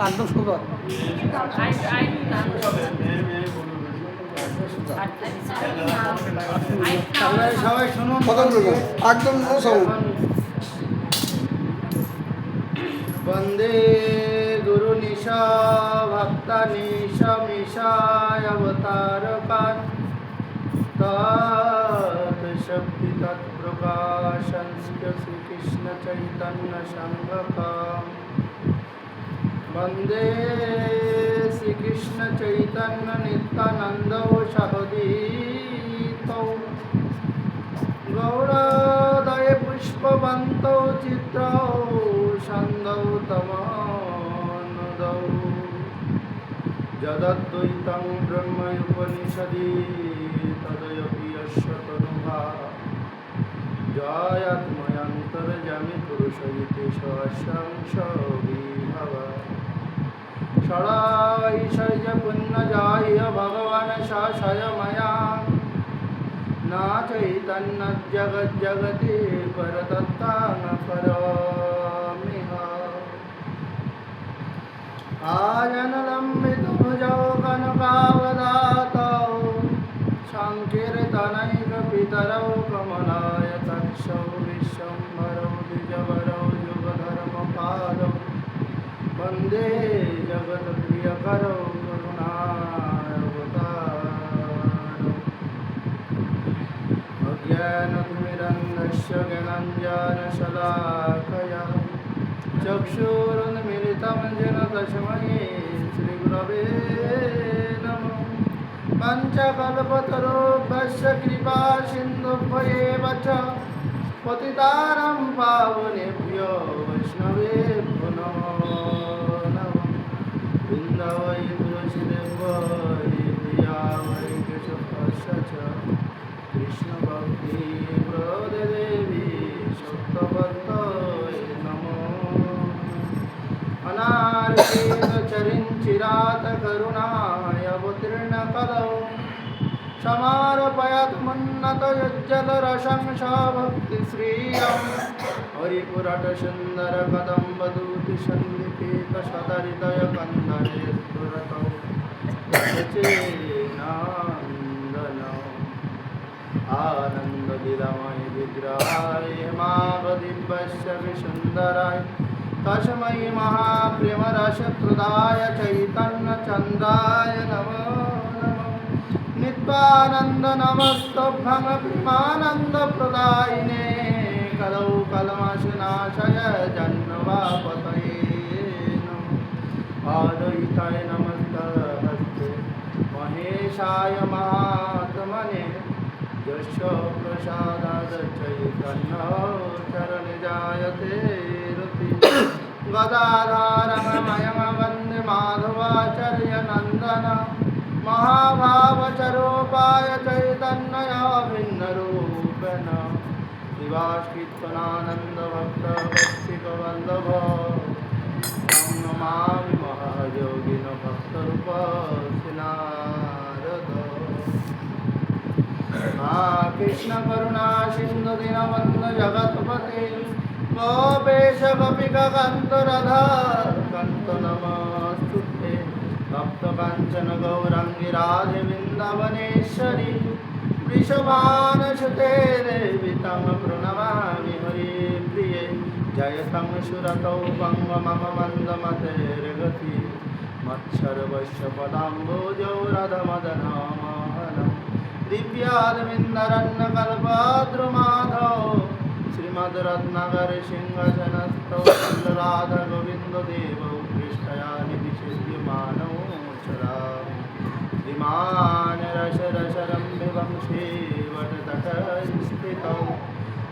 একদম সুন্দর। সবাই শুনুন, একদম বন্দে গুরু নিশা ভক্তা নিশা মিশায় অবতারকান তৎ শক্তি তৎপ্রকাশন শ্রীকৃষ্ণ চৈতন্য সংঘকাম বন্দে শ্রীকৃষ্ণ চৈতন্য নিত্যানন্দ সহদীতৌ গৌরদয় পুষ্পবন্তৌ চিত্রৌ ছন্দৌ তমোনুদৌ যদদ্বৈতং ব্রহ্মোপনিষদি তদয়পি যস্য তনুভাব জয়াত্ময়ন্তর্যামী পুরুষ ইতি সহস্রাংশ বিভব ষড়ৈশ্বর্য পুণ্যজায় ভগবান শাসয় ময়া না চৈতন্য জগজ্জগতি পরতত্ত্বাং পরমিহ আজনলম্বিত ভুজৌ কনকাবদাতৌ সংকীর্তনৈক পিতরৌ কমলায়তাক্ষৌ বিশ্বম্ভরৌ দ্বিজবরৌ যুগধর্মপালৌ বন্দে জগৎপ্রিয়করৌ করুণাবতারৌ অজ্ঞানতিমিরন্ধস্য জ্ঞানাঞ্জনশলাকয়া চক্ষুरुन्मिलितं येन तस्मै श्रीगुरवे नमः पञ्चकल्पतरुभ्यश्च कृपासिन्धुभ्येव च पतितानां पावनेभ्यो वैष्णवेभ्यो नमो नमः वृन्दावै तुलसीदेवै प्रिया वै केशवस्य च कृष्णभक्ति प्रदेवी सप्तभक्तये नमो अनार्केतचरिञ्चिरात करुणाय अवतीर्णकलौ समारोपयत्मुन्नतयुज्जलरसं भक्तिश्रियं हरिपुरटसुन्दरकदम्बदूतिसन्निकेतसदहृदयकन्दरे स्फुरतौ सच्चिदानन्दनौ आनन्ददिदमय विग्रहाय हेमावदिव्यस्य विसुन्दराय तस्मै महाप्रेमरसप्रदाय चैतन्यचन्द्राय नमो नमः नित्यानन्द नमस्तभ्यं प्रेमानन्दप्रदायिने कलौ कल्मषनाशय जन्मवापतये नमः अद्वैताय नमस्तहस्ते महेशाय महात्मने यस्य प्रसादात् चैतन्यचरणे जायते गदाधारमयं वन्दे माधवाचार्यनन्दन महाभावचरोपाय चैतन्यभिन्नरूपेण शिवाश्रित्वनानन्दभक्तवत्सिकवल्लभ तं नमामि महायोगिन भक्तरूपसिनारद कृष्ण करुणा सिन्धु दीनबन्धु जगत्पते गोपेश गोपिकान्त राधा कान्त नमस्तुते तप्तकाञ्चन गौराङ्गी राधे वृन्दावनेश्वरी वृषभानुसुते देवी तं प्रणमामि हरिप्रिये जयतं सुरतौ वङ्ग मम मन्दमतेर्गति मत्सर्वस्य पदाम्बोजौ राधमदनमोहनं दिव्याद्विन्दरन्नकल्पद्रुमाधौ श्रीमद्रत्नाकर सिंहासनस्थौ राधा गोविंद देवौ पृष्ठया निधिसेव्यमानौ सदा विमान रसरसरम्भिवंशे वटतटस्थितौ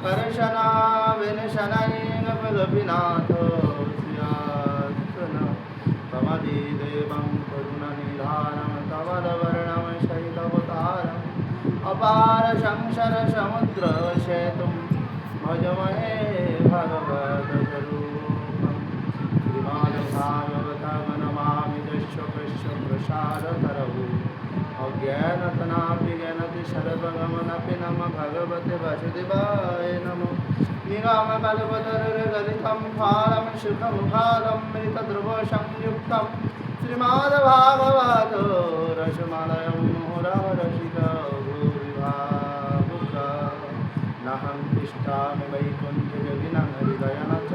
करशनाविनशनैकपदपिनाथो स्यात्न तमदिदेवं करुणनिधानं तमदवर्णं सहितवतारम् अपार संसार समुद्र सेतुं भजमहे भगवद् स्वरूपं श्रीमद्भागवतं नमामि सारतरहु अज्ञानतनापि ज्ञानति सर्वगमनपि नमः भगवते वासुदेवाय नमः निगमकल्पतरुर्गलितं फालं सुखमुखादमृतध्रुवसंयुक्तं श्रीमद्भागवतो रसमालयं मुहुरहरसिका भूरिभावुक नहं तिष्ठामि वैकुण्ठे योगिनं हृदयन च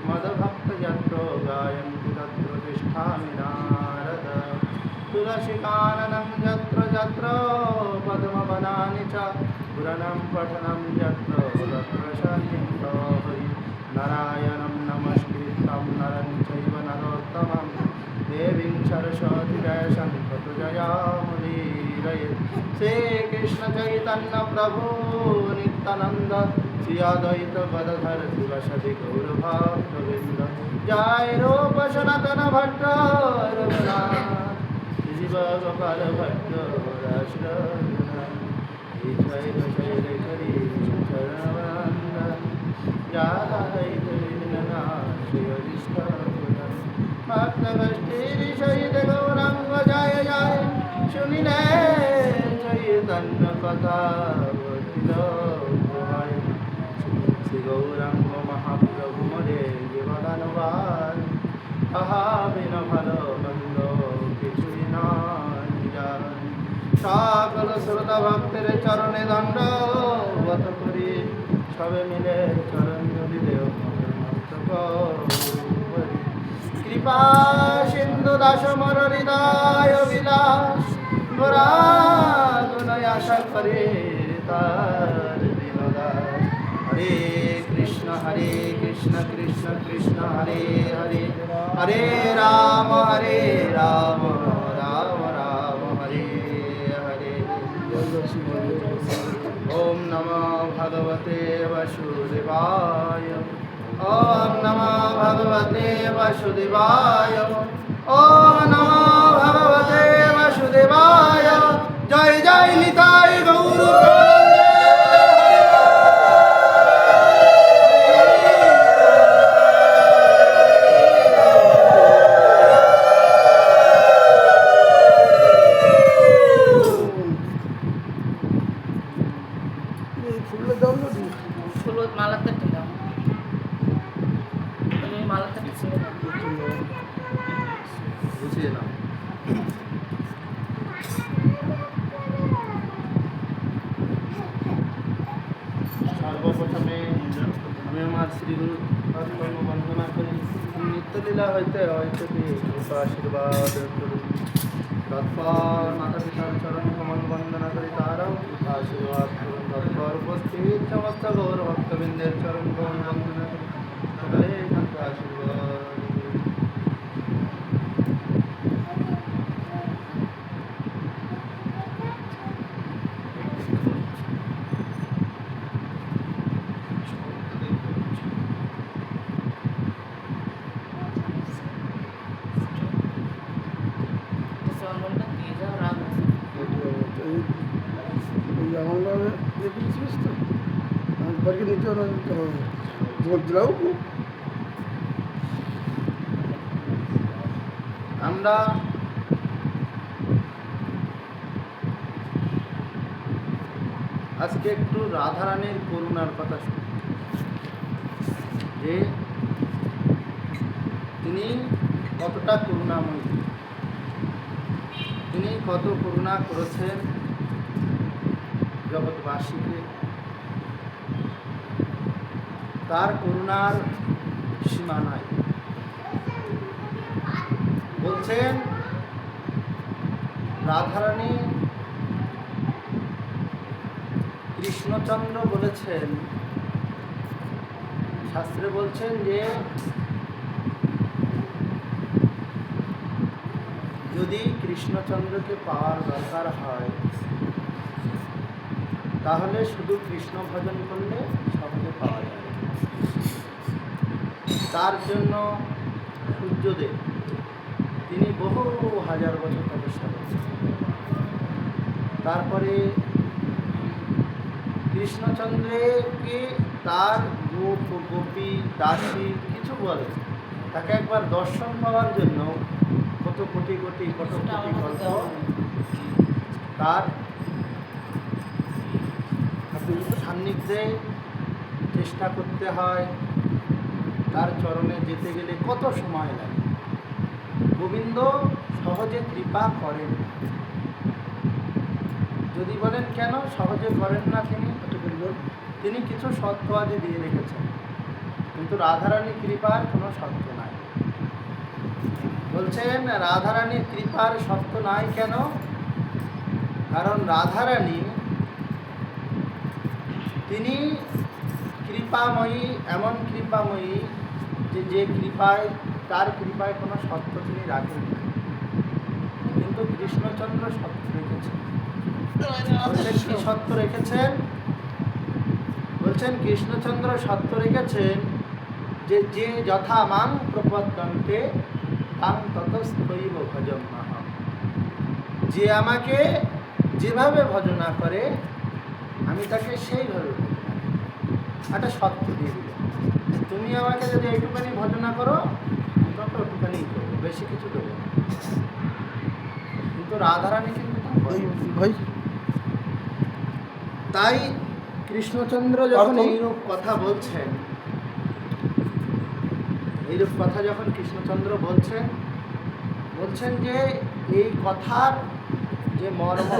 मदभक्तजत्रो गायन्ति तत्र तिष्ठामि नारद तुलसीकाननं यत्र यत्र पद्मवनानि च पुराणं पठनं यत्र तत्र सन्निहितोऽपि नारायणं नमस्कृतं नरं चैव नरोत्तमं देवीं सरस्वतीं व्यासं ततो जयामुदीरये श्रीकृष्ण चैतन्य प्रभु नित्यानन्द श्री अद्वैत गदाधर शिवासादि गौरभक्तवृन्द जय रूप सनातन भट्ट रघुनाथ शिव गोपाल भट्ट जय जय हरि चरणवन्दन जय भक्तगष्टीरि सहित गौरंग जय जय सुनिले चैतन्य कथा श्री गौरंग महाप्रभु मोरे जीवदानुवाद তাহা বিনা ভালো মন্দ কিছুই নয় সকল শ্রোতা ভক্তের চরণে দণ্ডবত করি সবে মিলে চরণ ধরি দেও কৃপা সিন্ধু দাস মর হৃদয় বিলাস গোরা গুণয় আশা করে তার বিনোদাস হরে কৃষ্ণ কৃষ্ণ কৃষ্ণ হরে হরে हरे राम राम राम हरे हरे ओम नमो भगवते वासुदेवाय ओम नमो भगवते वासुदेवाय ओम नमो भगवते वासुदेवाय जय जय निताय गौर সর্বপ্রথমে আমি আমার শ্রীগুরু বন্দনা করি নিত্যলীলা হইতে হয়তো আশীর্বাদ করুন তৎপর মাতা পিতার চরণ কমল বন্দনা করি তারাও আশীর্বাদ করুন তৎপর উপস্থিত সমস্ত গৌর ভক্তবৃন্দের চরণ কমল বন্দনা করি সকলে আশীর্বাদ আমরা আজকে একটু রাধারানীর করুণার কথা শুনি যে তিনি কতটা করুণাময়ী, তিনি কত করুণা করেছেন জগৎবাসীকে। তার করুণার সীমা নাই। বলছেন রাধারানী কৃষ্ণচন্দ্র বলেছেন, শাস্ত্রে বলছেন যে যদি কৃষ্ণচন্দ্রকে পাওয়ার দরকার হয় তাহলে শুধু কৃষ্ণ ভজন করলে সবকে পাওয়া যায়। তার জন্য সূর্যদেব তিনি বহু হাজার বছর তপস্যা করেছেন। তারপরে কৃষ্ণচন্দ্রকে তার গোপ গোপী দাসী কিছু বলে, তাকে একবার দর্শন পাওয়ার জন্য খুব কত কোটি কোটি কত কোটি গল্প তার সান্নিধ্যে চেষ্টা করতে হয়, তার চরণে যেতে গেলে কত সময় লাগে। গোবিন্দ সহজে কৃপা করেন। যদি বলেন কেন সহজে করেন না, তিনি কিছু শর্ত আদি দিয়ে রেখেছেন, কিন্তু রাধারানী কৃপার কোনো শর্ত নাই। বলছেন রাধারানীর কৃপার শর্ত নাই কেন? কারণ রাধারানী তিনি কৃপাময়ী, এমন কৃপাময়ী যে কৃপায়, তার কৃপায় কোনো শর্ত তিনি রাখেন না। কিন্তু কৃষ্ণচন্দ্র শর্ত রেখেছেন। বলছেন কি শর্ত রেখেছেন? বলছেন কৃষ্ণচন্দ্র শর্ত রেখেছেন যে যে যথা মাং প্রপদ্যন্তে তাং ততস্তৈব ভজন্মহম। যে আমাকে যেভাবে ভজনা করে আমি তাকে সেইভাবে একটা শর্ত দিয়ে দিল, তুমি আমাকে যদি এইটুখানি ভজনা করো তোমাকে ওটুখানি করবো, বেশি কিছু দেবো না। কিন্তু রাধারানী কিন্তু ভাই তাই কৃষ্ণচন্দ্র যখন এইরূপ কথা বলছেন, এইরূপ কথা যখন কৃষ্ণচন্দ্র বলছেন, বলছেন যে এই কথার যে মর্ম,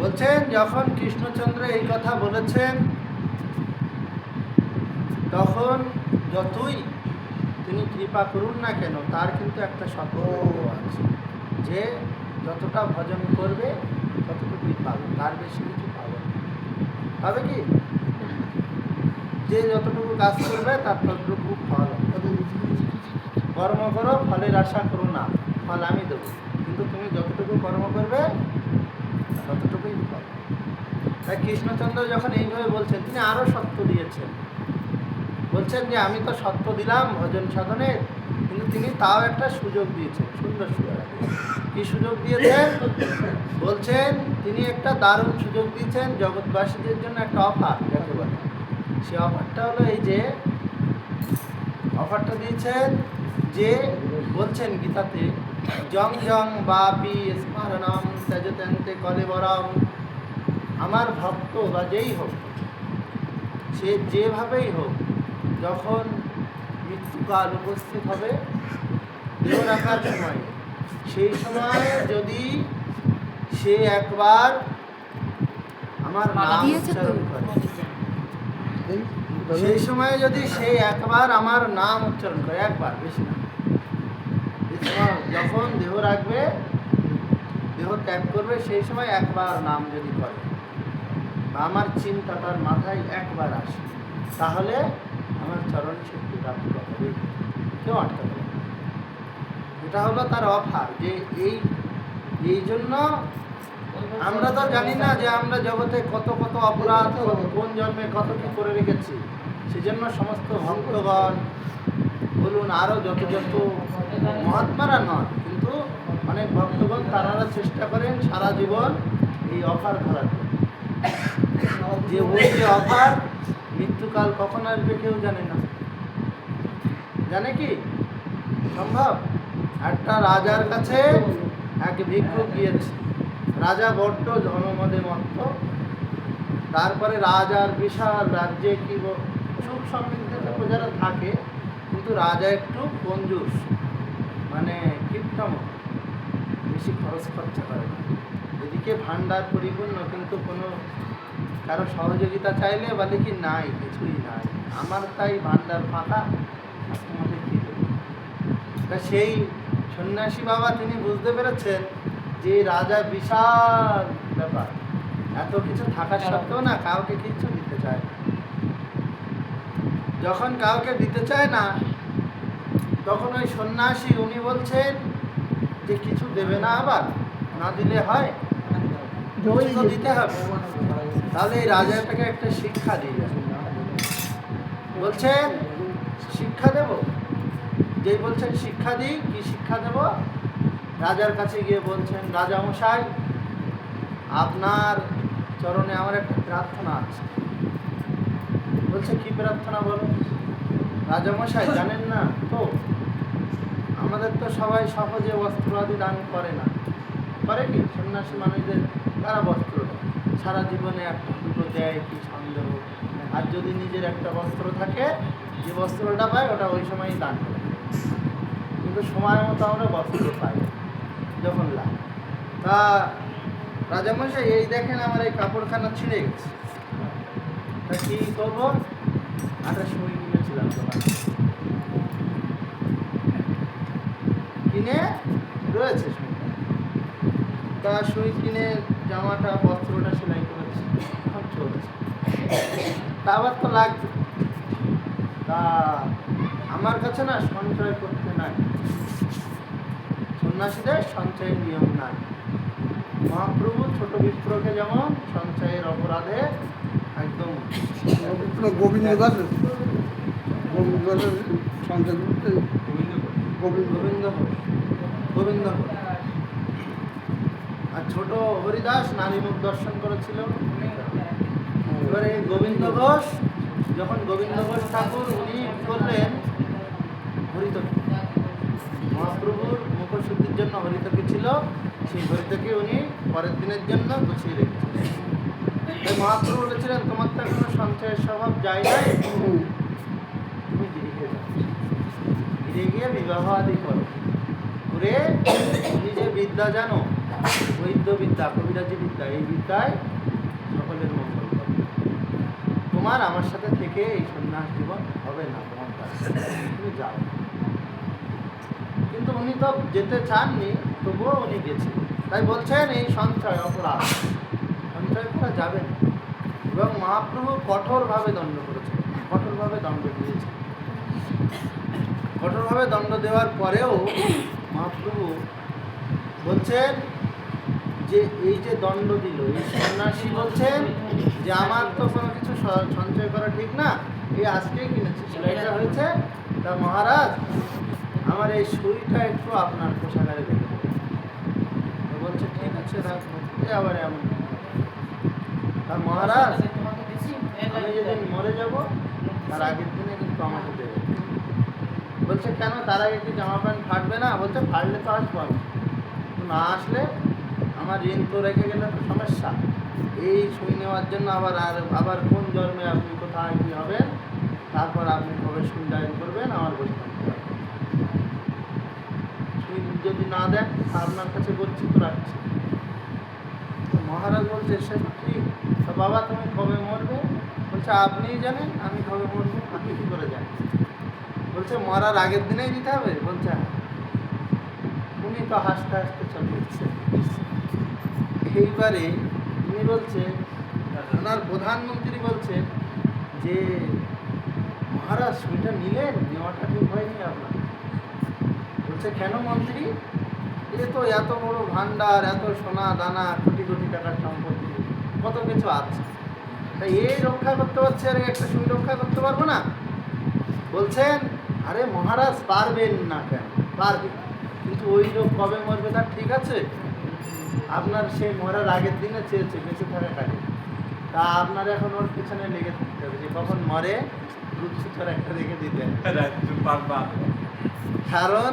বলছেন যখন কৃষ্ণচন্দ্র এই কথা বলেছেন তখন যতই তিনি কৃপা করুন না কেন তার কিন্তু একটা শর্ত আছে, যে যতটা ভজন করবে ততটুকুই পাবে, তার বেশি কিছু পাবে না। পাবে কি? যে যতটুকু কাজ করবে তার ততটুকু ফল। কর্ম করো, ফলের আশা করো না, ফল আমি দেবো, কিন্তু তুমি যতটুকু কর্ম করবে ততটুকুই পাবে। তাই কৃষ্ণচন্দ্র যখন এইভাবে বলছেন, তিনি আরও সত্য দিয়েছেন। বলছেন যে আমি তো সত্য দিলাম ভজন সাধনের, কিন্তু তিনি তাও একটা সুযোগ দিয়েছেন, সুন্দর সুযোগ। কি সুযোগ দিয়েছেন? বলছেন তিনি একটা দারুণ সুযোগ দিয়েছেন জগৎবাসীদের জন্য, একটা অফার যাকে বলে। সে অফারটা হলো এই যে অফারটা দিয়েছেন যে বলছেন গীতাতে, জং জং বাপি স্মরণম ত্যজন্তে কলেবরম। আমার ভক্ত বা যেই হোক, সে যেভাবেই হোক, যখন মৃত্যুকাল উপস্থিত হবে দেহ রাখার সময়, সেই সময় যদি সে একবার আমার নাম উচ্চারণ করে, সেই সময় যদি সে একবার আমার নাম উচ্চারণ করে, একবার, বেশি না, যখন দেহ রাখবে, দেহ ত্যাগ করবে, সেই সময় একবার নাম যদি করে বা আমার চিন্তা তার মাথায় একবার আসে, তাহলে আমার চরণ শক্তি প্রাপ্ত হবে, কেউ আটকাবে না। এটা হলো তার অফার। যে এই জন্য আমরা তো জানি না যে আমরা জগতে কত কত অপরাধ, কোন জন্মে কত কি করে রেখেছি। সেজন্য সমস্ত ভক্তগণ বলুন, আরও যত যত মহাত্মারা নন, কিন্তু অনেক ভক্তগণ তারা চেষ্টা করেন সারা জীবন এই অফার ধরার জন্য। যে ওই যে অফার, মৃত্যুকাল কখন আসবে কেউ জানে না। জানে কি? সম্ভব? একটা রাজার কাছে এক ভিক্ষুক গিয়েছে। রাজা বড্ড জনমদে মত্ত। তারপরে রাজার বিশাল রাজ্যে কি সুখ সমৃদ্ধিতে প্রজারা থাকে, কিন্তু রাজা একটু কঞ্জুস, মানে কীর্তন, বেশি খরচ খরচা করে না। এদিকে ভাণ্ডার পরিপূর্ণ, কিন্তু কোনো কারো সহযোগিতা চাইলে বলে কি নাই, কিছুই নাই, আমার তাই ভাণ্ডার ফাঁকা, তোমাদের কী দেব। তা সেই সন্ন্যাসী বাবা তিনি বুঝতে পেরেছেন যে রাজা বিশাল ব্যাপার, এত কিছু থাকার সত্ত্বেও না কাউকে কিচ্ছু দিতে চায় না। যখন কাউকে দিতে চায় না, তখন ওই সন্ন্যাসী উনি বলছেন যে কিছু দেবে না, আবার না দিলে হয়, কিছু দিতে হবে। তাহলে এই রাজাটাকে একটা শিক্ষা দিয়ে বলছেন শিক্ষা দেব। যেই বলছেন শিক্ষা দিই, কি শিক্ষা দেব? রাজার কাছে গিয়ে বলছেন, রাজা মশাই, আপনার চরণে আমার একটা প্রার্থনা আছে। বলছে, কি প্রার্থনা বলো? রাজা মশাই জানেন না তো, আমাদের তো সবাই সহজে বস্ত্র আদি দান করে না। করে কি? সন্ন্যাসী মানুষদের তারা বস্ত্র দেয়, সারা জীবনে একটা দুটো দেয় কি সন্দেহ। আর যদি নিজের একটা বস্ত্র থাকে, যে বস্ত্রটা পায় ওটা ওই সময়ই দান করে। কিন্তু সময় মতো আমরা বস্ত্র পাই যখন লাগে। তা রাজামশাই, এই দেখেন আমার এই কাপড়খানা ছিঁড়ে গেছে, তা কি করবো? একটা সুই কিনেছিলাম দোকানে, কিনে রয়েছে সুইটা, তা সুই কিনে জামাটা বস্ত্রটা সেলাই করেছি, সব চলছে। তা আবার তো লাগবে, তা আমার কাছে না সঞ্চয় করতে নাই, সন্ন্যাসীদের সঞ্চয়ের নিয়ম নাই। মহাপ্রভু ছোট বিপ্রকে যেমন সঞ্চয়ের অপরাধে একদম গোবিন্দ দাস গোবিন্দ দাসের সঞ্চয় করতে গোবিন্দ গোবিন্দ ঘোষ, গোবিন্দ ঘোষ। আর ছোট হরিদাস নারী মুখ দর্শন করেছিল। এবারে এই গোবিন্দ ঘোষ, যখন গোবিন্দ ঘোষ ঠাকুর উনি করলেন হরিতকি, মহাপ্রভুর মুখশুদ্ধির জন্য হরিতকি ছিল, সেই হরিতকি উনি পরের দিনের জন্য গুছিয়ে রেখেছিলেন। তাই মহাপ্রভু বলেছিলেন, তোমার তো কোনো সঞ্চয়ের স্বভাব যায় নাই, তুমি গিরিকে যাও, গিরে গিয়ে বিবাহ আদি করো, করে তুমি যে বিদ্যা জানো, বৈদ্য বিদ্যা, কবিরাজি বিদ্যা, এই বিদ্যায় সকলের মঙ্গল করো। তোমার আমার সাথে থেকে এই সন্ন্যাস জীবন হবে না, তোমার কাছে তুমি যাও। কিন্তু উনি তো যেতে চাননি, তবুও উনি গেছিলেন। তাই বলছেন এই সঞ্চয় অপরাধ, সঞ্চয় করা যাবে না। এবং মহাপ্রভু কঠোরভাবে দণ্ড করেছেন, কঠোরভাবে দণ্ড দিয়েছেন। কঠোরভাবে দণ্ড দেওয়ার পরেও মহাপ্রভু বলছেন যে এই যে দণ্ড দিল, এই সন্ন্যাসী বলছেন যে আমার তো কোনো কিছু সঞ্চয় করা ঠিক না, এই আজকেই কিনেছি, সেলাইটা হয়েছে, তা মহারাজ আমার এই সুইটা একটু আপনার পোশাকারে রেখে দেবেন। বলছে ঠিক আছে রাখবো। আবার এমন, আর মহারাজ আমি যেদিন মরে যাব তার আগের দিনে কিন্তু আমাকে দেবে। বলছে কেন, তার আগে কি জামা প্যান্ট ফাটবে না? বলছে ফাটলে তো আসবো আমি, না আসলে আমার ঋণ তো রেখে গেলে তো সমস্যা। এই সুই নেওয়ার জন্য আবার কোন জন্মে আপনি কোথায় কী হবেন, তারপর আপনি কবে সুই দায়ন করবেন, আমার বসে থাকতে হবে। সুই যদি না দেন আপনার কাছে গচ্ছিত রাখছি। মহারাজ বলছে সে ঠিক, তো বাবা তুমি কবে মরবে? বলছে আপনিই জানেন আমি কবে মরবো, আপনি কী করে জানেন? বলছে মরার আগের দিনেই দিতে হবে? বলছে হ্যাঁ। উনি তো হাসতে হাসতে চলে যাচ্ছে। এইবারে উনি বলছে, ওনার প্রধানমন্ত্রী বলছে যে মহারাজ সুইটা নিলেন, নেওয়াটা ঠিক হয়নি আপনার। বলছে কেন মন্ত্রী, এ তো এত বড় ভান্ডার, এত সোনা দানা, কোটি কোটি টাকার সম্পত্তি, কত কিছু আছে, তাই এই রক্ষা করতে পারছে আর একটা সুই রক্ষা করতে পারবো না? বলছেন আরে মহারাজ পারবেন না কেন, পারবেন, কিন্তু ওই লোক কবে মরবে তার ঠিক আছে? আপনার সেই মরার আগের দিনে চেয়েছে বেঁচে থাকা কাজে, তা আপনার এখন ওর পিছনে লেগে থাকতে হবে যে কখন মরে রূপসূত্র একটা রেখে দিতে হবে। কারণ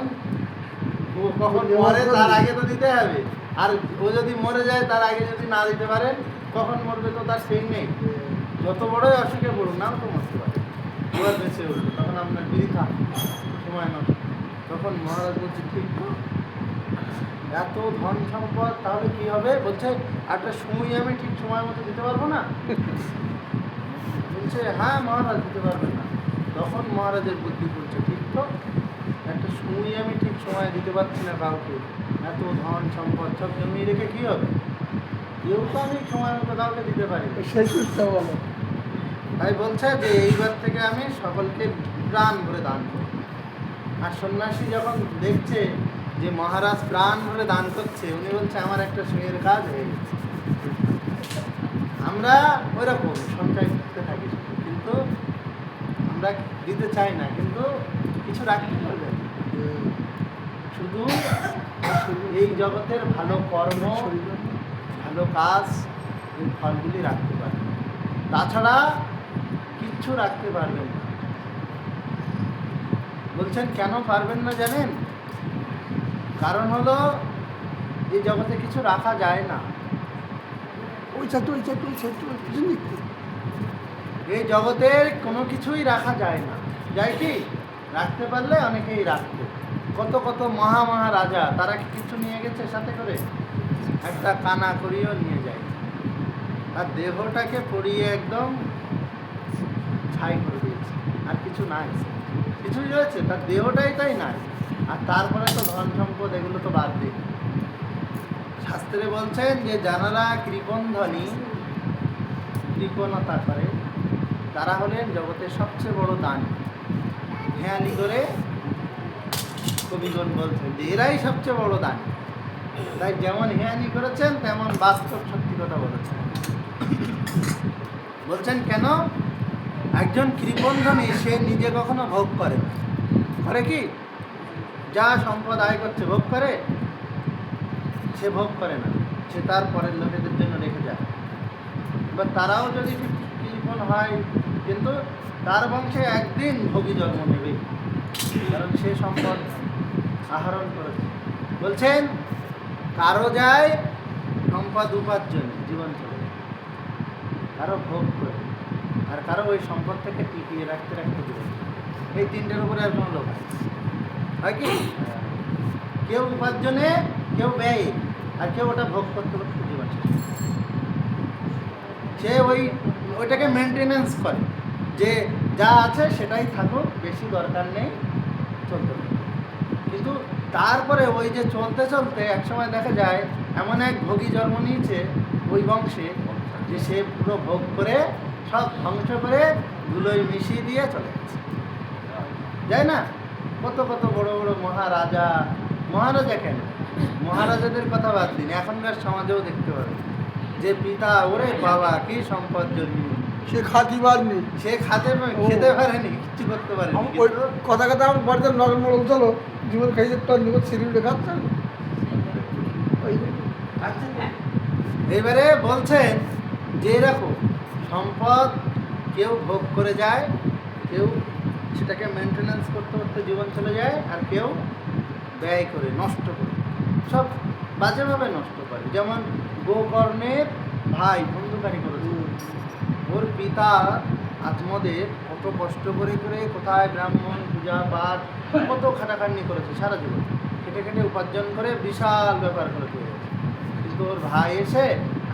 ও কখন মরে তার আগে তো দিতে হবে, আর ও যদি মরে যায় তার আগে যদি না দিতে পারেন, কখন মরবে তো তার সেই নেই। যত বড়ই অসুখে পড়ুন নাও তো মরতে পারে, এবার বেঁচে উঠবে, তখন আপনার বৃথা সময় নষ্ট। তখন মহারাজ বলছে ঠিক তো, এত ধন সম্পদ তাহলে কি হবে? বলছে একটা সুই আমি ঠিক সময় মতো দিতে পারবো না? বলছে হ্যাঁ মহারাজ দিতে পারবেন না। তখন মহারাজের বুদ্ধি বলছে ঠিক তো, একটা সুই আমি ঠিক সময় দিতে পারছি না কাউকে, এত ধন সম্পদ সব জমিয়ে রেখে কী হবে? কেউ তো আমি সময় মতো কাউকে দিতে পারি। সেই সুস্থ বলো। তাই বলছে যে এইবার থেকে আমি সকলকে প্রাণ ভরে দান করব। আর সন্ন্যাসী যখন দেখছে যে মহারাজ প্রাণ ভরে দান করছে, উনি বলছে আমার একটা সুইয়ের কাজ হয়ে গেছে। আমরা ওইরকম সঞ্চয় করতে থাকি, কিন্তু আমরা দিতে চাই না, কিন্তু কিছু রাখতে পারবে। শুধু এই জগতের ভালো কর্ম, ভালো কাজ, এই ফলগুলি রাখতে পারবেন, তাছাড়া কিচ্ছু রাখতে পারবেন না। বলছেন কেন পারবেন না জানেন? কারণ হলো এই জগতে কিছু রাখা যায় না। এই জগতের কোনো কিছুই রাখা যায় না। যায় কি? রাখতে পারলে অনেকেই রাখতো। কত কত মহারাজা, তারা কি কিছু নিয়ে গেছে সাথে করে? একটা কানা করিও নিয়ে যায়, আর দেহটাকে পড়িয়ে একদম ছাই করে দিয়েছে, আর কিছু নাই, কিছুই রয়েছে, তার দেহটাই তাই নাই। আর তারপরে তো ধন সম্পদ এগুলো তো বাদ দিই। শাস্ত্রে বলছেন যে যারা কৃপণ ধনী, কৃপণতা করে, তারা হলেন জগতের সবচেয়ে বড় দানী। হেয়ালি করে কবিগণ বলছেন যে এরাই সবচেয়ে বড় দানী। তাই যেমন হেয়ানি করেছেন তেমন বাস্তব সত্যি কথা বলেছেন। বলছেন কেন? একজন কৃপণ ধনী সে নিজে কখনো ভোগ করে না। করে কি? যা সম্পদ আয় করছে ভোগ করে? সে ভোগ করে না, সে তার পরের লোকেদের জন্য রেখে যায়। এবার তারাও যদি কৃপণ হয়, কিন্তু তার বংশে একদিন ভোগী জন্ম নেবে, কারণ সে সম্পদ আহরণ করেছে। বলছেন কারো যায় সম্পদ উপার্জনে জীবন চলে, কারো ভোগ করে, আর কারো ওই সম্পদ থেকে টিকিয়ে রাখতে রাখতে জীবন। এই তিনটের উপরে আর কোনো লোক হয় কি? কেউ উপার্জনে, কেউ ব্যয়, আর কেউ ওটা ভোগ করতে করতে জীবন সে ওইটাকে মেনটেনেন্স করে, যে যা আছে সেটাই থাকুক, বেশি দরকার নেই, চলতে হবে। কিন্তু তারপরে ওই যে চলতে চলতে একসময় দেখা যায় এমন এক ভোগী জন্ম নিয়েছে ওই বংশে, যে সে পুরো ভোগ করে সব ধ্বংস করে ধুলোয় মিশিয়ে দিয়ে চলে গেছে। যায় না? কত কত বড় বড় মহারাজা কেন, মহারাজাদের কথা বাদ দিন, এখনকার সমাজেও দেখতে পাবেন যে পিতা ওরে বাবা কি সম্পদ জন্মি, সে খাতি পারেনি, সে খেতে পারেনি, কিচ্ছু করতে পারেনি। ওই কথা কথা আমার বাড়িতে নগর মোড়ল চলো জীবন খাইছে তোর জীবন সিরিউটে খাচ্ছেন। এবারে বলছেন যে এরকম সম্পদ কেউ ভোগ করে যায়, কেউ সেটাকে মেনটেনেন্স করতে করতে জীবন চলে যায়, আর কেউ ব্যয় করে নষ্ট করে, সব বাজেভাবে নষ্ট করে। যেমন গোকর্ণের ভাই বন্ধুকারী করেছে, ওর পিতা আত্মদেব কত কষ্ট করে করে কোথায় ব্রাহ্মণ পূজা পাঠ কত খাটাখাটনি করেছে সারা জীবন, খেটে খেটে উপার্জন করে বিশাল ব্যাপার করে তুলে, কিন্তু ওর ভাই এসে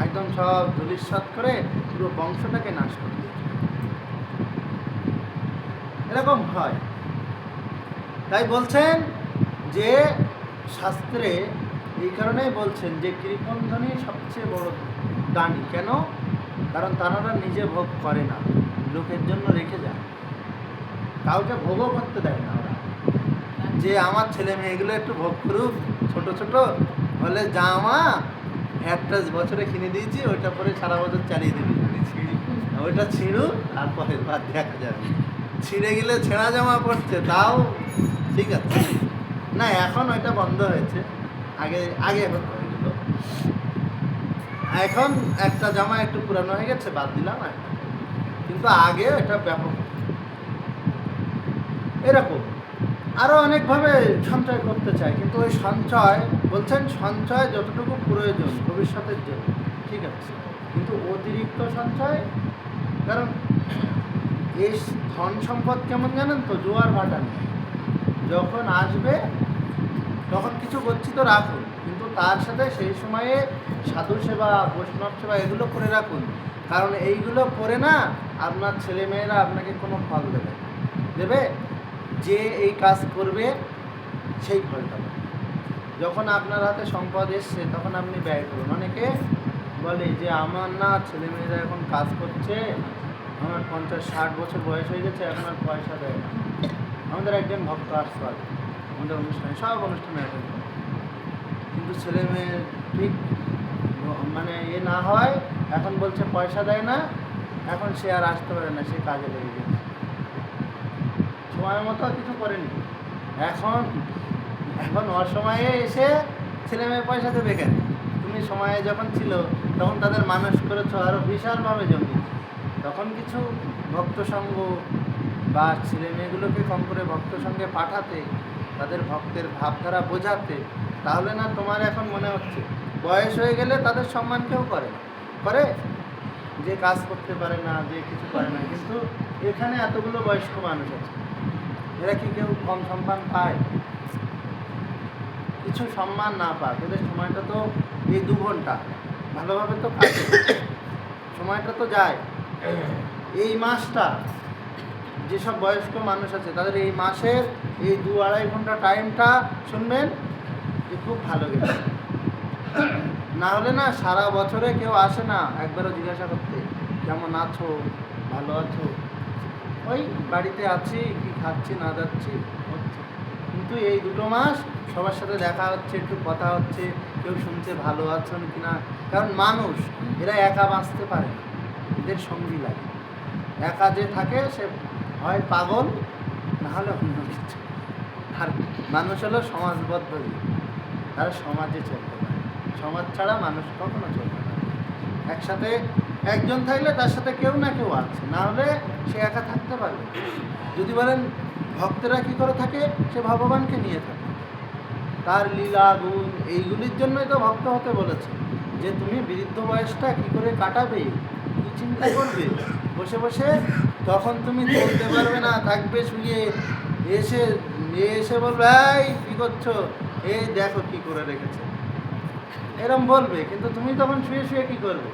একদম সব ধূলিসাৎ করে পুরো বংশটাকে নাশ করে দিয়েছে। এরকম হয়। তাই বলছেন যে শাস্ত্রে এই কারণেই বলছেন যে কৃপণ ধনী সবচেয়ে বড় দানী। কেন? কারণ তারা নিজে ভোগ করে না, লোকের জন্য রেখে যায়, কাউকে ভোগও করতে দেয় না ওরা, যে আমার ছেলে মেয়েগুলো একটু ভোগ করুক, ছোট ছোট বলে জামা একটা বছরে কিনে দিয়েছি, ওইটা পরে সারা বছর চালিয়ে দিবি, ওইটা ছিঁড়ুক আর পরের বার দেখা যাবে। ছিঁড়ে গেলে ছেঁড়া জামা পড়ছে তাও ঠিক আছে না, এখন ওইটা বন্ধ হয়েছে, আগে হতো এগুলো। এখন একটা জামা একটু পুরানো হয়ে গেছে বাদ দিলাম, কিন্তু আগে এটা ব্যাপক। এরকম আরও অনেকভাবে সঞ্চয় করতে চায়, কিন্তু ওই সঞ্চয় বলছেন সঞ্চয় যতটুকু প্রয়োজন ভবিষ্যতের জন্য ঠিক আছে, কিন্তু অতিরিক্ত সঞ্চয়, কারণ এই ধন সম্পদ কেমন জানেন তো, জোয়ার ভাটা নেই, যখন আসবে তখন কিছু গচ্ছিত রাখুন, কিন্তু তার সাথে সেই সময়ে সাধু সেবা, বৈষ্ণব সেবা এগুলো করে রাখুন, কারণ এইগুলো করে না আপনার ছেলেমেয়েরা আপনাকে কোনো ফল দেবে, যে এই কাজ করবে সেই ফলটা পাবে। যখন আপনার হাতে সম্পদ এসছে তখন আপনি ব্যয় করুন। অনেকে বলে যে আমার না ছেলেমেয়েরা এখন কাজ করছে, আমার 50-60 বছর বয়স হয়ে গেছে, এখন আর পয়সা দেয় না। আমাদের একজন ভক্ত আসতো আমাদের অনুষ্ঠানে, সব অনুষ্ঠানে অ্যাটেন্ড করে, কিন্তু ছেলে মেয়ে ঠিক মানে না হয়, এখন বলছে পয়সা দেয় না, এখন সে আর আসতে পারে না, সে কাজে লেগে গেছে, সময় মতো কিছু করেনি, এখন এখন অসময়ে এসে ছেলে মেয়ে পয়সা দেবে কেন? তুমি সময়ে যখন ছিল তখন তাদের মানুষ করেছো আরও বিশালভাবে জমি, তখন কিছু ভক্ত সঙ্গ বা ছেলে মেয়েগুলোকে কম করে ভক্ত সঙ্গে পাঠাতে, তাদের ভক্তের ভাবধারা বোঝাতে, তাহলে না তোমার এখন মনে হচ্ছে বয়স হয়ে গেলে তাদের সম্মান কেউ করে না, করে যে কাজ করতে পারে না, যে কিছু পারে না। কিন্তু এখানে এতগুলো বয়স্ক মানুষ আছে, এরা কি কেউ কম সম্মান পায়? কিছু সম্মান না পায়, ওদের সময়টা তো এই 2 ঘন্টা ভালোভাবে তো কাটে, সময়টা তো যায়। এই মাসটা যেসব বয়স্ক মানুষ আছে তাদের এই মাসের এই 2-2.5 ঘন্টা টাইমটা শুনবেন যে খুব ভালো গেছে। না হলে না সারা বছরে কেউ আসে না একবারও জিজ্ঞাসা করতে কেমন আছো, ভালো আছো, ওই বাড়িতে আছি, কি খাচ্ছি না যাচ্ছি হচ্ছে। কিন্তু এই 2 মাস সবার সাথে দেখা হচ্ছে, একটু কথা হচ্ছে, কেউ শুনছে ভালো আছেন কিনা। কারণ মানুষ এরা একা বাঁচতে পারে না, এদের সঙ্গী লাগে। একা যে থাকে সে হয় পাগল, না হলে অন্য কিছু। আর মানুষ হলো সমাজবদ্ধ জীব, তারা সমাজে চলতে পারে, সমাজ ছাড়া মানুষ কখনো চলতে পারে। একসাথে একজন থাকলে তার সাথে কেউ না কেউ আছে, না হলে সে একা থাকতে পারবে। যদি বলেন ভক্তেরা কী করে থাকে, সে ভগবানকে নিয়ে থাকে, তার লীলা গুণ এইগুলির জন্যই তো ভক্ত হতে বলেছে, যে তুমি বৃদ্ধ বয়সটা কী করে কাটাবে, কী চিন্তা করবে বসে বসে। তখন তুমি চলতে পারবে না, থাকবে শুয়ে, এসে এসে বলবে এই কী করছো, এই দেখো কী করে রেখেছে, এরম বলবে। কিন্তু তুমি তখন শুয়ে শুয়ে কী করবে?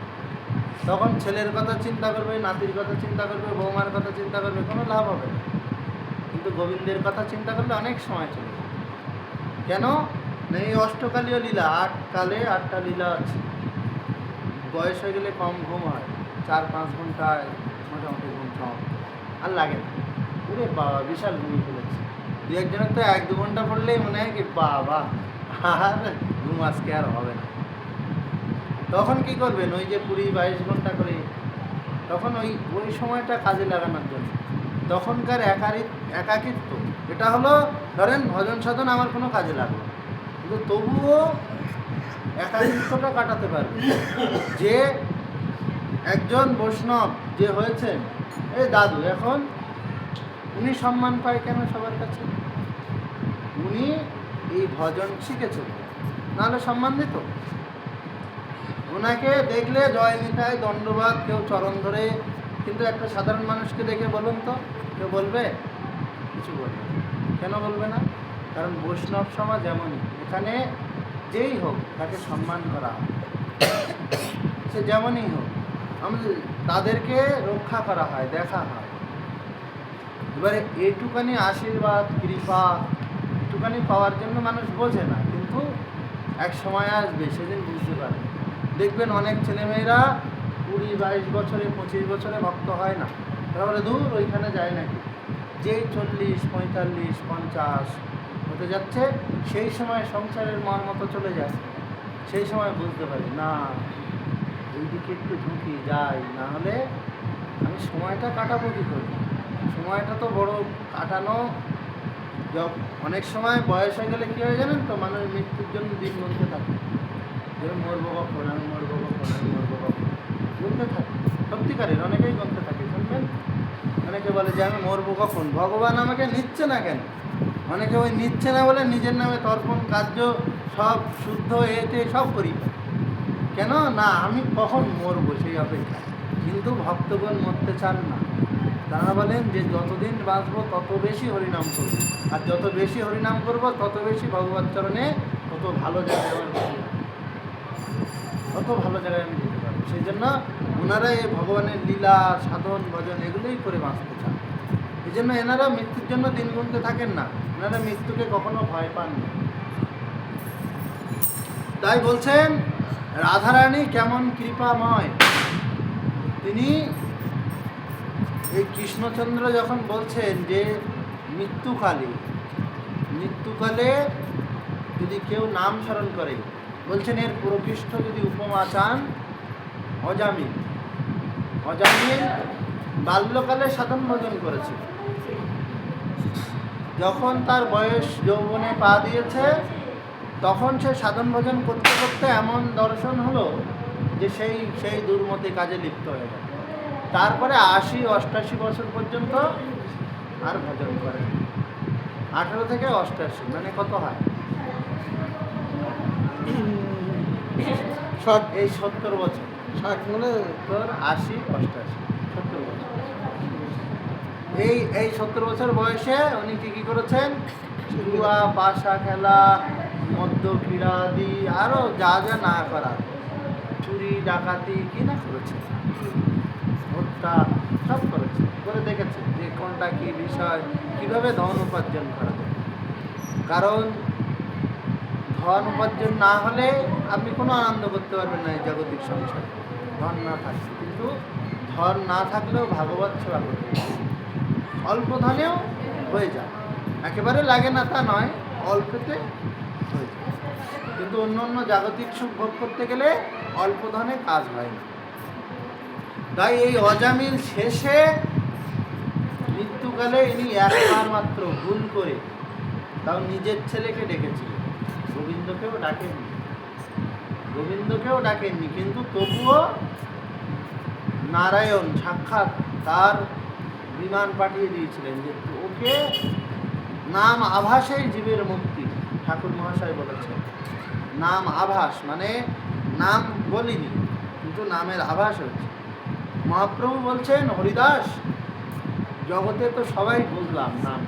তখন ছেলের কথা চিন্তা করবে, নাতির কথা চিন্তা করবে, বৌমার কথা চিন্তা করবে, কোনো লাভ হবে না। কিন্তু গোবিন্দের কথা চিন্তা করলে অনেক সময় চলে যাবে। কেন না, এই অষ্টকালীয় লীলা, 8 কালে 8টা লীলা আছে। বয়স হয়ে গেলে কম ঘুম হয়, 4-5 ঘন্টায় মোটামুটি ঘুম সমাপ্ত, আর লাগে না। ওরে বাবা বিশাল ঘুমিয়ে ফেলেছে। 2-1 তো 1-2 ঘন্টা পড়লেই মনে হয় কি বাবা আর ঘুম আজকে আর হবে না। তখন কি করবেন, ওই যে 20-22 ঘন্টা করে, তখন ওই সময়টা কাজে লাগানোর জন্য। তখনকার একাকিত্ব, এটা হলো ধরেন ভজন সাধন আমার কোনো কাজে লাগলো, কিন্তু তবুও একাকিত্বটা কাটাতে পারবে। যে একজন বৈষ্ণব যে হয়েছেন, এই দাদু, এখন উনি সম্মান পায় কেন সবার কাছে? উনি এই ভজন শিখেছেন, নাহলে সম্মান দিত? ওনাকে দেখলে জয় নিতাই, দণ্ডবাদ, কেউ চরণ ধরে। কিন্তু একটা সাধারণ মানুষকে দেখে বলুন তো, কেউ বলবে? কিছু বলবে না। কেন বলবে না? কারণ বৈষ্ণব সমাজ এমনই, এখানে যেই হোক তাকে সম্মান করা হয়, সে যেমনই হোক, আমাদের তাদেরকে রক্ষা করা হয়, দেখা হয়। এবারে এইটুকানি আশীর্বাদ কৃপা একটুখানি পাওয়ার জন্য মানুষ বোঝে না, কিন্তু এক সময় আসবে সেদিন বুঝতে পারবে। দেখবেন অনেক ছেলেমেয়েরা 20-22 বছরে 25 বছরে ভক্ত হয় না, তারপরে দূর ওইখানে যায় নাকি। যেই 40-45-50 হতে যাচ্ছে, সেই সময় সংসারের মতো চলে যায়, সেই সময় বুঝতে পারি না এইদিকে একটু ঝুঁকি যাই, না হলে আমি সময়টা কাটাবো কী করি? সময়টা তো বড় কাটানো। অনেক সময় বয়স হয়ে গেলে কী হয় জানেন তো, মানুষ মৃত্যুর জন্য দিন গুনতে থাকে, যে মরবো কখন, আমি মরবো কখন, আমি মরবো কখন, গুনতে থাকে। সত্যিকারের অনেকেই গুনতে থাকে, শুনবেন। অনেকে বলে যে আমি মরবো কখন, ভগবান আমাকে নিচ্ছে না কেন? অনেকে ওই নিচ্ছে না বলে নিজের নামে তর্পণ কার্য সব শুদ্ধ এতে সব করি, কেন না আমি কখন মরবো সেই অপেক্ষা। কিন্তু ভক্তগণ মরতে চান না, তারা বলেন যে যতদিন বাঁচবো তত বেশি হরিনাম করব, আর যত বেশি হরিনাম করব তত বেশি ভগবত চরণে তত ভালো জায়গায় আমার তত ভালো জায়গায় আমি যেতে পারবো। সেই জন্য ওনারা এই ভগবানের লীলা সাধন ভজন এগুলোই করে বাঁচতে চান। এই জন্য এনারা মৃত্যুর জন্য দিন গুনতে থাকেন না, এনারা মৃত্যুকে কখনো ভয় পান না। তাই বলছেন রাধারানী কেমন কৃপাময়। তিনি এই কৃষ্ণচন্দ্র যখন বলছেন যে মৃত্যুকালে যদি কেউ নাম স্মরণ করে, বলছেন এর প্রকৃষ্ট যদি উপমা চান, অজামিল বাল্যকালে সাধন ভজন করেছে, যখন তার বয়স যৌবনে পা দিয়েছে তখন সে সাধন ভজন করতে করতে এমন দর্শন হলো যে সেই সেই দুর্মতি কাজে লিপ্ত হয়ে গেল। তারপরে ৮০-৮৮ বছর পর্যন্ত আর ভজন করে। ১৮ থেকে ৮৮ মানে কত হয়? ষাট এই ৭০ বছর। ষাট মানে ৭০, ৮০, ৮৮, ৭০ বছর। এই ৭০ বছর বয়সে উনি কি করেছেন? জুয়া, পাশা খেলা, মদ্য ক্রীড়াদি আরও যা যা না করা, চুরি ডাকাতি কি না করেছে, হত্যা সব করেছে, করে দেখেছে যে কোনটা কি বিষয়, কিভাবে ধন উপার্জন করা যায়। কারণ ধন উপার্জন না হলে আপনি কোনো আনন্দ করতে পারবেন না এই জাগতিক সংসারে, ধন না থাকবে। কিন্তু ধন না থাকলেও ভাগবত সেবা করতে হবে। অল্প ধনেও হয়ে যায়, একেবারে লাগে না তা নয়, অল্পতে হয়ে যায়। কিন্তু অন্য অন্য জাগতিক সুখ ভোগ করতে গেলে অল্প ধনে কাজ হয় না। তাই এই অজামিল শেষে মৃত্যুকালে ইনি একবার মাত্র ভুল করে তাও নিজের ছেলেকে ডেকেছিলেন, গোবিন্দকেও ডাকেননি, কিন্তু তবুও নারায়ণ সাক্ষাৎ তার বিমান পাঠিয়ে দিয়েছিলেন যে ওকে নাম আভাসেই জীবের মুক্তি। ঠাকুর মহাশয় বলেছেন নাম আভাস মানে নাম বলিনি কিন্তু নামের আভাস হচ্ছে। মহাপ্রভু বলছেন হরিদাস, জগতে তো সবাই বুঝলাম নাম,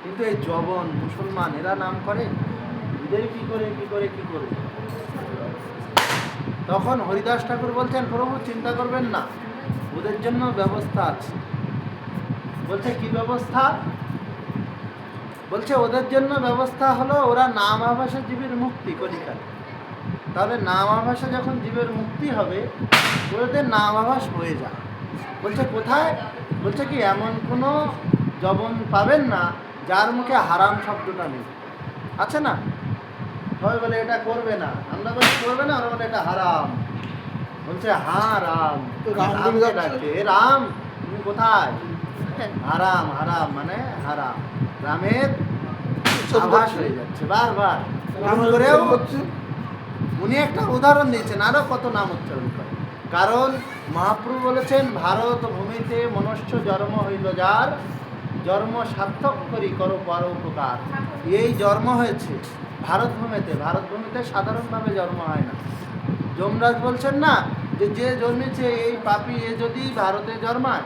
কিন্তু এই জবন মুসলমান এরা নাম করে, এদের কি করে। তখন হরিদাস ঠাকুর বলছেন প্রভু চিন্তা করবেন না, ওদের জন্য ব্যবস্থা আছে। বলছে কি ব্যবস্থা? বলছে ওদের জন্য ব্যবস্থা হলো ওরা নাম আভাসে জীবের মুক্তি কলিকালে। তাহলে নাম আভাসে যখন জীবের মুক্তি হবে ওদের নাম আভাস হয়ে যায়। বলছে কোথায়? বলছে কি এমন কোনো জবন পাবেন না যার মুখে হারাম শব্দটা নেই। আছে না? সবাই বলে এটা করবে না, আমরা বলি করবে না, ওরা বলে এটা হারাম। বলছে হ্যাঁ রাম, রামকে ডাকছে, এ রাম তুমি কোথায়? হারাম মানে হারাম, রামের আভাস হয়ে যাচ্ছে বারবার করেও। উনি একটা উদাহরণ দিয়েছেন, আরো কত নাম উচ্চারণ করে। কারণ মহাপ্রভু বলেছেন ভারত ভূমিতে মনুষ্য জন্ম হইল যার, জন্ম সার্থক করি করো পরোপকার। এই জন্ম হয়েছে ভারতভূমিতে সাধারণভাবে জন্ম হয় না। যমরাজ বলছেন না যে জন্মেছে এই পাপী, এ যদি ভারতে জন্মায়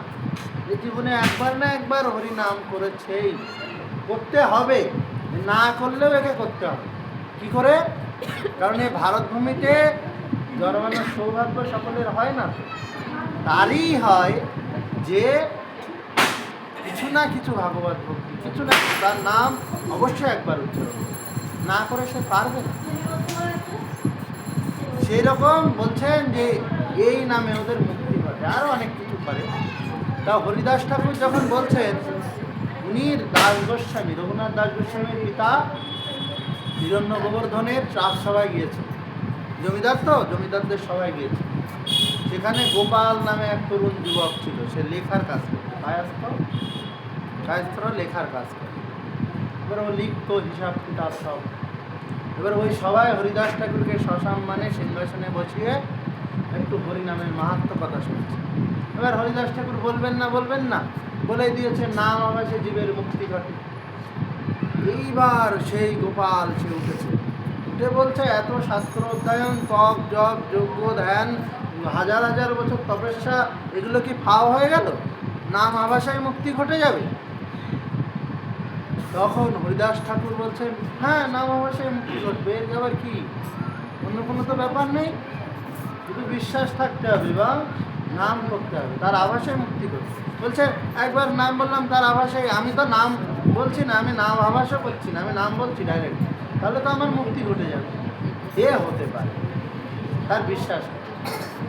এ জীবনে একবার না একবার হরিনাম করেছেই, করতে হবে, না করলেও একে করতে হবে। কি করে? কারণ এই ভারতভূমিতে জন্মানোর সৌভাগ্য সকলের হয় না, তারই হয় যে কিছু না কিছু ভাগবত ভক্তি, কিছু না তার নাম অবশ্যই একবার উচ্চারণ না করে সে পারবে না। সেই রকম বলছেন যে এই নামে ওদের মুক্তি ঘটে, আরও অনেক কিছু করে। তা হরিদাস ঠাকুর যখন বলছেন, উনি দাস গোস্বামী, রঘুনাথ দাস গোস্বামীর পিতা হিরণ্য গোবর্ধনের রাজসভায় গিয়েছে। জমিদার তো, জমিদারদের সবাই গিয়েছে। সেখানে গোপাল নামে এক তরুণ যুবক ছিল, সে লেখার কাজ করত, কায়স্থ লেখার কাজ করত। এবার ও লিখতো হিসাব কিতাব সব। এবার ওই সবাই হরিদাস ঠাকুরকে সসম্মানে সিংহাসনে বসিয়ে একটু হরিনামের মাহাত্ম্য কথা শুনছে। এবার হরিদাস ঠাকুর বলবেন না বলে দিয়েছে নাম আভাসে জীবের মুক্তি ঘটে। এইবার সেই গোপাল সে উঠে বলছে এত শাস্ত্র অধ্যয়ন, তপ জপ যজ্ঞ ধ্যান, হাজার হাজার বছর তপস্যা, এগুলো কি ফাও হয়ে গেল? নাম আভাসায় মুক্তি ঘটে যাবে? তখন হরিদাস ঠাকুর বলছেন হ্যাঁ নাম আভাসায় মুক্তি ঘটবে, এর আবার কি, অন্য কোনো তো ব্যাপার নেই, শুধু বিশ্বাস থাকতে হবে বা নাম করতে হবে, তার আভাসায় মুক্তি ঘটবে। বলছে একবার নাম বললাম তার আভাসায়, আমি তো নাম বলছি না, আমি নাম আভাসও করছি না, আমি নাম বলছি ডাইরেক্ট, তাহলে তো আমার মুক্তি ঘটে যাবে। এ হতে পারে, তার বিশ্বাস।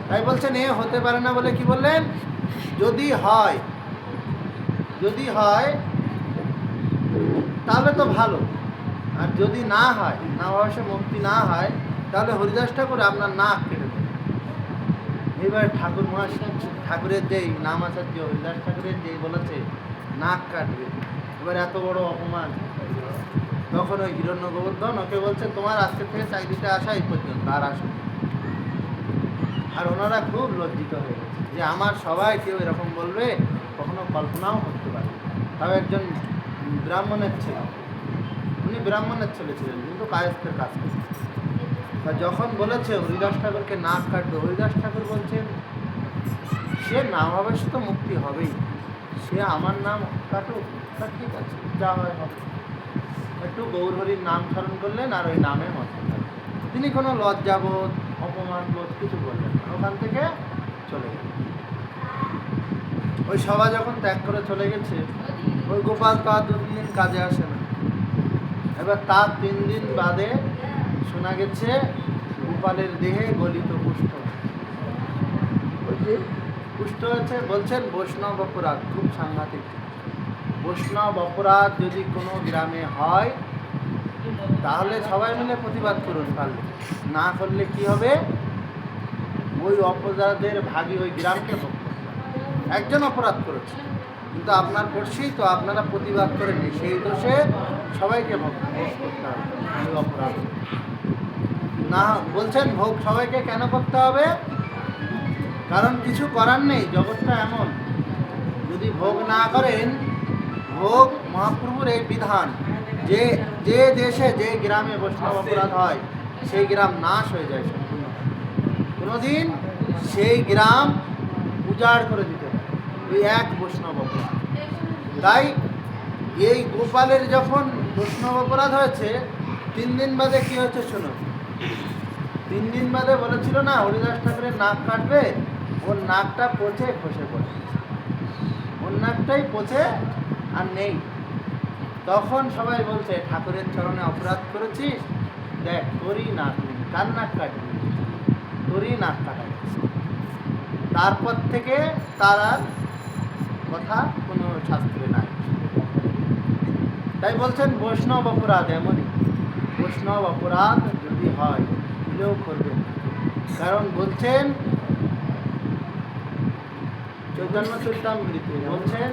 তাই বলছেন এ হতে পারে না বলে কি বললেন, যদি হয় তাহলে তো ভালো, আর যদি না হয়, না অবশ্যই মুক্তি না হয়, তাহলে হরিদাস ঠাকুর আপনার নাক কেটে দেবে। এবার ঠাকুর ঠাকুরের যেই নাম আচার্য হরিদাস ঠাকুরের যেই বলেছে নাক কাটবে, এবার এত বড় অপমান, তখন ওই হিরণ্য গোবর্ধন ওকে বলছে তোমার আজকে থেকে চাকরিতে আসা এই পর্যন্ত, আর আসো। আর ওনারা খুব লজ্জিত হয়ে গেছে যে আমার সবাই কেউ এরকম বলবে, কখনো কল্পনাও করতে পারে। তাও একজন ব্রাহ্মণের ছেলে, উনি ব্রাহ্মণের ছেলে ছিলেন কিন্তু কায়স্থের কাজ করতেন। তা যখন বলেছে হরিদাস ঠাকুরকে নাক কাটবে, হরিদাস ঠাকুর বলছেন সে নাম হবে, সে তো মুক্তি হবেই, সে আমার নাম কাটুক, তা ঠিক আছে, যা হয় হবে। একটু গৌরহরির নাম স্মরণ করলেন আর ওই নামে মত তিনি কোনো লজ্জাবোধ অপমান বোধ কিছু বললেন না, ওখান থেকে চলে গেলেন। ওই সভা যখন ত্যাগ করে চলে গেছে, ওই গোপাল তো আর 2-3 দিন কাজে আসে না। এবার তার 3 দিন বাদে শোনা গেছে গোপালের দেহে গলিত কুষ্ঠ, ওই যে কুষ্ঠ হচ্ছে, বলছেন বৈষ্ণব অপরাধ খুব সাংঘাতিক। বৈষ্ণব অপরাধ যদি কোনো গ্রামে হয় তাহলে সবাই মিলে প্রতিবাদ করুন, পারলে না করলে কি হবে, ওই অপরাধের ভাগী ওই গ্রামকে ভোগ করতে হবে। একজন অপরাধ করেছে কিন্তু আপনার পড়ছেই তো, আপনারা প্রতিবাদ করেননি, সেই দোষে সবাইকে ভোগ করতে হবে ওই অপরাধ। না বলছেন ভোগ সবাইকে কেন করতে হবে, কারণ কিছু করার নেই, জগৎটা এমন, যদি ভোগ না করেন, ভোগ মহাপ্রভুর এই বিধান যে যে দেশে যে গ্রামে বৈষ্ণব অপরাধ হয় সেই গ্রাম নাশ হয়ে যায় সম্পূর্ণ, কোনোদিন সেই গ্রাম উজাড় করে দিতে হয় ওই এক বৈষ্ণব অপরাধ। তাই এই গোপালের যখন বৈষ্ণব অপরাধ হয়েছে 3 দিন বাদে কি হয়েছে শুনুন। 3 দিন বাদে বলেছিল না হরিদাস ঠাকুরের নাক কাটবে, ওর নাকটা পচে খসে পড়ে, ওর নাকটাই পচে আর নেই। তখন সবাই বলছে ঠাকুরের চরণে অপরাধ করেছিস, দেখ তোরই নাক নেই, কার নাক কাটবি, তোরই নাক কাটা গেছে। তারপর থেকে তার আর কথা কোনো শাস্ত্রে নাই। তাই বলছেন বৈষ্ণব অপরাধ এমনই, বৈষ্ণব অপরাধ যদি হয় ভুলেও করবেন না। কারণ বলছেন চৈতন্য চরিতামৃতে বলছেন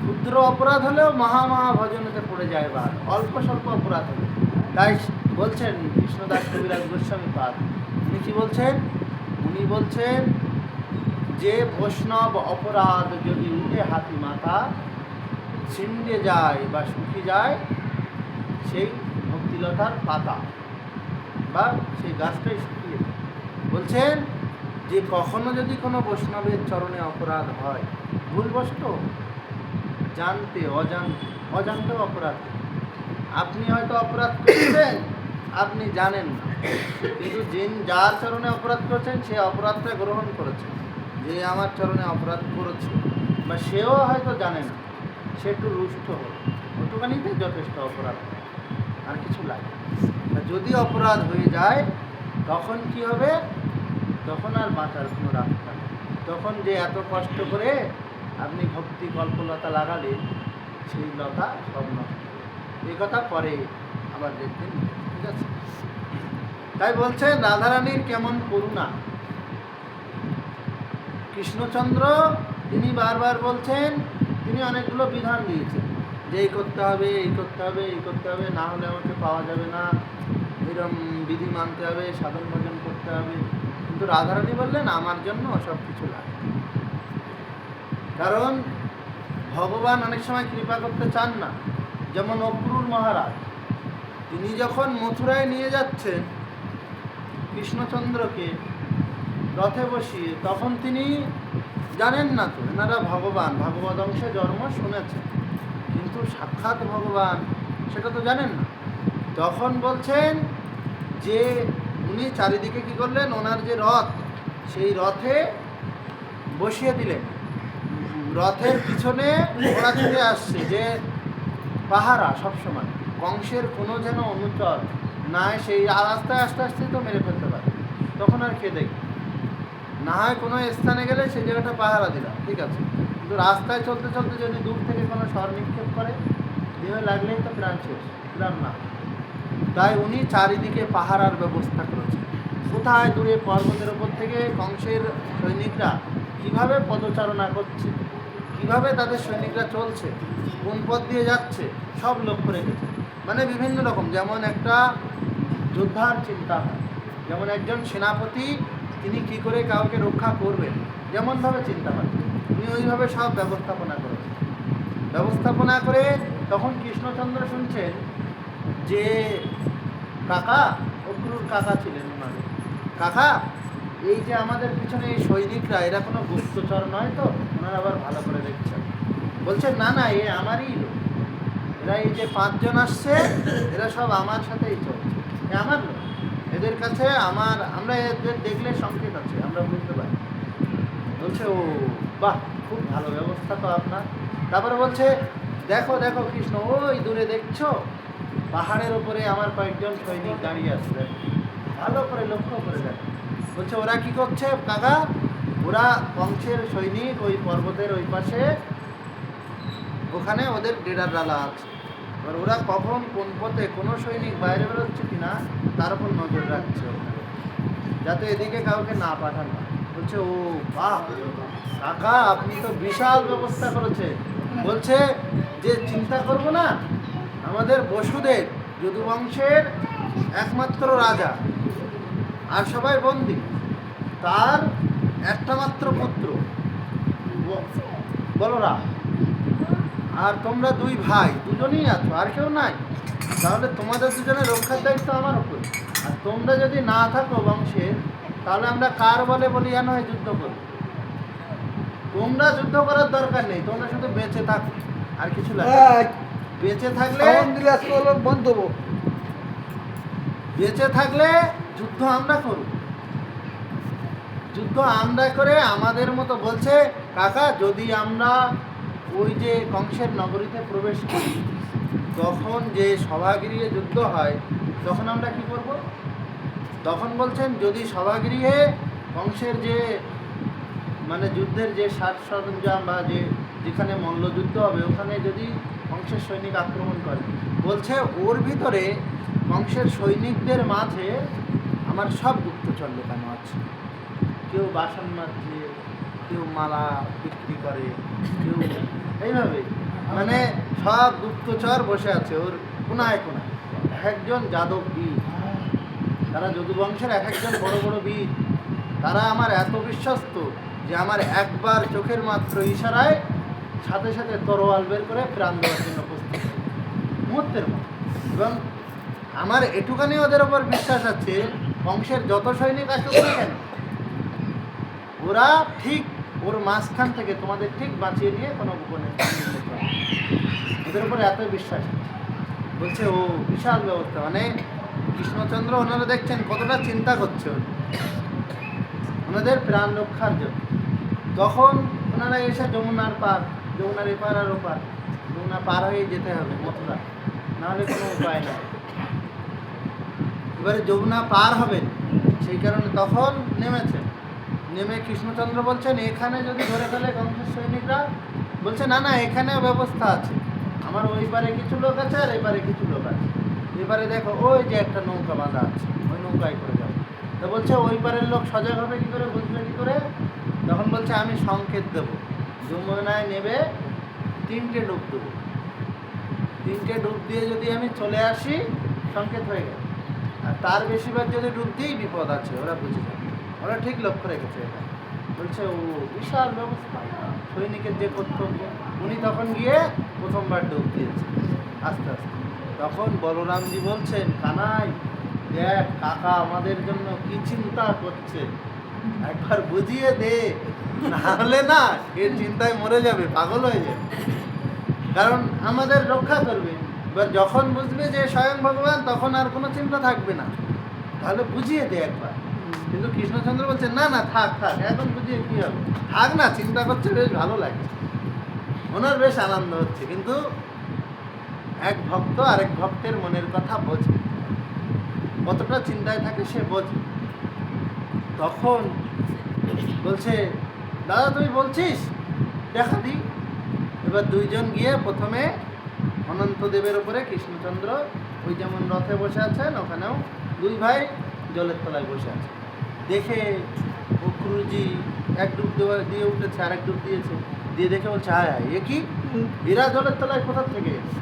ক্ষুদ্র অপরাধ হলেও মহা ভজনেতে পড়ে যায়, বার অল্প স্বল্প অপরাধ হলে। তাই বলছেন কৃষ্ণদাস কবিরাজ গোস্বামী পাদ, উনি কি বলছেন, উনি বলছেন যে বৈষ্ণব অপরাধ যদি উঠে হাতি মাথা ছিন্ডে যায় বা শুকি যায়, সেই ভক্তিলতার পাতা বা সেই গাছটাই শুকিয়ে যায়। বলছেন যে কখনো যদি কোনো বৈষ্ণবের চরণে অপরাধ হয়, ভুলবশত, জানতে অজান্তেও অপরাধ, আপনি হয়তো অপরাধ করেছেন আপনি জানেন না, কিন্তু যার চরণে অপরাধ করেছেন সে অপরাধটা গ্রহণ করেছে যে আমার চরণে অপরাধ করেছে, বা সেও হয়তো জানে না, সে একটু রুষ্ট হল, ওটুকানিতে যথেষ্ট অপরাধ, আর কিছু লাগে না। যদি অপরাধ হয়ে যায় তখন কি হবে, তখন আর বাঁচার কোনো রাস্তা নেই। তখন যে এত কষ্ট করে আপনি ভক্তি কল্পলতা লাগালেন সেই লতা সব নষ্ট, এই কথা পরে আবার দেখবেন, ঠিক আছে। তাই বলছেন রাধারানীর কেমন করুণা, কৃষ্ণচন্দ্র তিনি বারবার বলছেন, তিনি অনেকগুলো বিধান দিয়েছেন যে এই করতে হবে, এই করতে হবে, এই করতে হবে, না হলে আমাকে পাওয়া যাবে না, এরকম বিধি মানতে হবে, সাধন ভজন করতে হবে। কিন্তু রাধারানী বললেন আমার জন্য সব কিছু লাগে, কারণ ভগবান অনেক সময় কৃপা করতে চান না। যেমন অক্রুর মহারাজ, তিনি যখন মথুরায় নিয়ে যাচ্ছেন কৃষ্ণচন্দ্রকে রথে বসিয়ে, তখন তিনি জানেন না তো এনারা ভগবান, ভাগবত অংশে জন্ম শুনেছেন কিন্তু সাক্ষাৎ ভগবান সেটা তো জানেন না। তখন বলছেন যে উনি চারিদিকে কি করলেন, ওনার যে রথ সেই রথে বসিয়ে দিলেন, রথের পিছনে ওরা ছুটে আসছে যে পাহারা সবসময়, কংসের কোনো যেন অনুচর নাই, সেই রাস্তায় আস্তে আস্তে তো মেরে ফেলতে পারে, তখন আর কে দেখবে, না হয় কোনো স্থানে গেলে সেই জায়গাটা পাহারা দিলাম, ঠিক আছে, কিন্তু রাস্তায় চলতে চলতে যদি দূর থেকে কোনো স্বর নিক্ষেপ করে দেহে লাগলেই তো প্রাণ শেষ, প্রাণ না। তাই উনি চারিদিকে পাহারার ব্যবস্থা করেছেন, কোথায় দূরে পর্বতের ওপর থেকে কংসের সৈনিকরা কীভাবে পদচারণা করছে কিভাবে তাদের সৈনিকরা চলছে, কোন পথ দিয়ে যাচ্ছে, সব লক্ষ্য রেখেছে। মানে বিভিন্ন রকম, যেমন একটা যোদ্ধার চিন্তা হয়, যেমন একজন সেনাপতি তিনি কি করে কাউকে রক্ষা করবেন, যেমনভাবে চিন্তা হয়, উনি ওইভাবে সব ব্যবস্থাপনা করেছেন। ব্যবস্থাপনা করে তখন কৃষ্ণচন্দ্র শুনছেন যে কাকা, অক্রুর কাকা ছিলেন ওনাদের, কাকা এই যে আমাদের পিছনে এই সৈনিকরা এরা কোনো গুপ্তচর নয় তো? ওনারা আবার ভালো করে দেখছেন, বলছেন না না এ আমারই লোক, এরা এই যে 5 জন আসছে এরা সব আমার সাথেই চলছে, এ আমার লোক, এদের কাছে আমরা এদের দেখলে সংকেত আছে, আমরা বুঝতে পারি। বলছে ও বাহ, খুব ভালো ব্যবস্থা তো আপনার। তারপরে বলছে দেখো দেখো কৃষ্ণ, ওই দূরে দেখছো পাহাড়ের উপরে আমার কয়েকজন সৈনিক দাঁড়িয়ে আছে, ভালো করে লক্ষ্য করে দেখো। বলছে ওরা কি করছে কাকা? ওরা কংসের সৈনিক ওই পর্বতের ওই পাশে, ওখানে ওদের ডেরার ডালা আছে। এবার ওরা কখন কোন পথে কোনো সৈনিক বাইরে বেরোচ্ছে কিনা তার উপর নজর রাখছে ওখানে, যাতে এদিকে কাউকে না পাঠানো হয়। বলছে ও বাহ কাকা, আপনি তো বিশাল ব্যবস্থা করেছে। বলছে যে চিন্তা করবো না, আমাদের বসুদেব যদুবংশের একমাত্র রাজা, আর সবাই বন্দী, তার একটা মাত্র পুত্র বলরাম, আর তোমরা 2 ভাই, দুজনেই আছো, আর কেউ নাই। তাহলে তোমাদের দুজনের রক্ষার দায়িত্ব আমার উপর। আর তোমরা যদি না থাকো বংশের, তাহলে আমরা কার বলে বলিয়ান হয়ে যুদ্ধ করব? তোমরা যুদ্ধ করার দরকার নেই, তোমরা শুধু বেঁচে থাকো, আর কিছু লাগে না। বেঁচে থাকলে দিলে আজকে হলো বন্ধ হবো। বেঁচে থাকলে যুদ্ধ আমরা করব, যুদ্ধ আমরা করে আমাদের মতো। বলছে কাকা যদি আমরা ওই যে কংসের নগরীতে প্রবেশ করি, তখন যে সভাগৃহে যুদ্ধ হয়, তখন আমরা কি করব? তখন বলছেন যদি সভাগৃহে কংসের যে মানে যুদ্ধের যে সাজ সরঞ্জাম বা যেখানে মল্লযুদ্ধ হবে, ওখানে যদি কংসের সৈনিক আক্রমণ করে, বলছে ওর ভিতরে কংসের সৈনিকদের মাঝে আমার সব গুপ্তচর লুকানো আছে। কেউ বাসন মাজছে, কেউ মালা বিক্রি করে, কেউ এইভাবে, মানে সব গুপ্তচর বসে আছে ওর কোনায় কোনায়। একজন যাদব বীর, তারা যদুবংশের একজন বড় বড় বীর, তারা আমার এত বিশ্বস্ত যে আমার একবার চোখের মাত্র ইশারায় সাথে সাথে তরোয়াল বের করে প্রাণ দেওয়ার জন্য প্রস্তুত মুহূর্তের মতো। এবং আমার এটুখানি ওদের ওপর বিশ্বাস আছে, কংসের যত সৈনিক আসুক না কেন, ওরা ঠিক ওর মাঝখান থেকে তোমাদের ঠিক বাঁচিয়ে নিয়ে কোনো গোপনে ওদের উপর এত বিশ্বাস আছে। বলছে ও বিশাল ব্যবস্থা, মানে কৃষ্ণচন্দ্র ওনারা দেখছেন কতটা চিন্তা করছে ওনাদের প্রাণ রক্ষার জন্য। তখন ওনারা এসে যমুনার পার, যমুনার এপার আর ওপার, যমুনা পার হয়ে যেতে হবে মথুরা, নাহলে কোনো উপায় নাই। এবারে যমুনা পার হবেন, সেই কারণে তখন নেমেছেন। নেমে কৃষ্ণচন্দ্র বলছেন এখানে যদি ধরে ফেলে কংসের সৈনিকরা, বলছে না না এখানেও ব্যবস্থা আছে, আমার ওই পারে কিছু লোক আছে আর এপারে কিছু লোক আছে। এবারে দেখো ওই যে একটা নৌকা বাঁধা আছে, ওই নৌকায় করে যাবে। তো বলছে ওই পারের লোক সজাগ হবে কী করে, বুঝবে কী করে? তখন বলছে আমি সংকেত দেবো, যমুনায় নেবে 3টে ডুব দেবো, 3টে ডুব দিয়ে যদি আমি চলে আসি সংকেত হয়ে গেল। আর তার বেশিরভাগ যদি ডুব দিয়েই বিপদ আছে, ওরা বুঝে যাবে, ওরা ঠিক লক্ষ্য রেখেছে এটা। বলছে ও বিশাল ব্যবস্থা, সৈনিকের যে কর্তব্য। উনি তখন গিয়ে প্রথমবার ডুব দিয়েছে আস্তে আস্তে। তখন বলরামজি বলছেন কানাই দেখ কাকা আমাদের জন্য কি চিন্তা করছে, একবার বুঝিয়ে দে, না হলে না এর চিন্তায় মরে যাবে, পাগল হয়ে যাবে, কারণ আমাদের রক্ষা করবে। এবার যখন বুঝবে যে স্বয়ং ভগবান, তখন আর কোনো চিন্তা থাকবে না, তাহলে বুঝিয়ে দে একবার। কিন্তু কৃষ্ণচন্দ্র বলছে না না থাক থাক, এখন বুঝিয়ে কী হবে, থাক না, চিন্তা করছে, বেশ ভালো লাগছে, ওনার বেশ আনন্দ হচ্ছে। কিন্তু এক ভক্ত আরেক ভক্তের মনের কথা বোঝে, কতটা চিন্তায় থাকে সে বোঝে। তখন বলছে দাদা তুই বলছিস, দেখা দিই। এবার 2 জন গিয়ে প্রথমে অনন্তদেবের ওপরে কৃষ্ণচন্দ্র ওই যেমন রথে বসে আছেন, ওখানেও 2 ভাই জলের তলায় বসে আছে। দেখে অক্রুরজি এক ডুব দিয়ে উঠেছে, আরেক ডুব দিয়েছে, দিয়ে দেখে বলছে হায় হায় এ কি, এরা জলের তলায় কোথা থেকে এসেছে?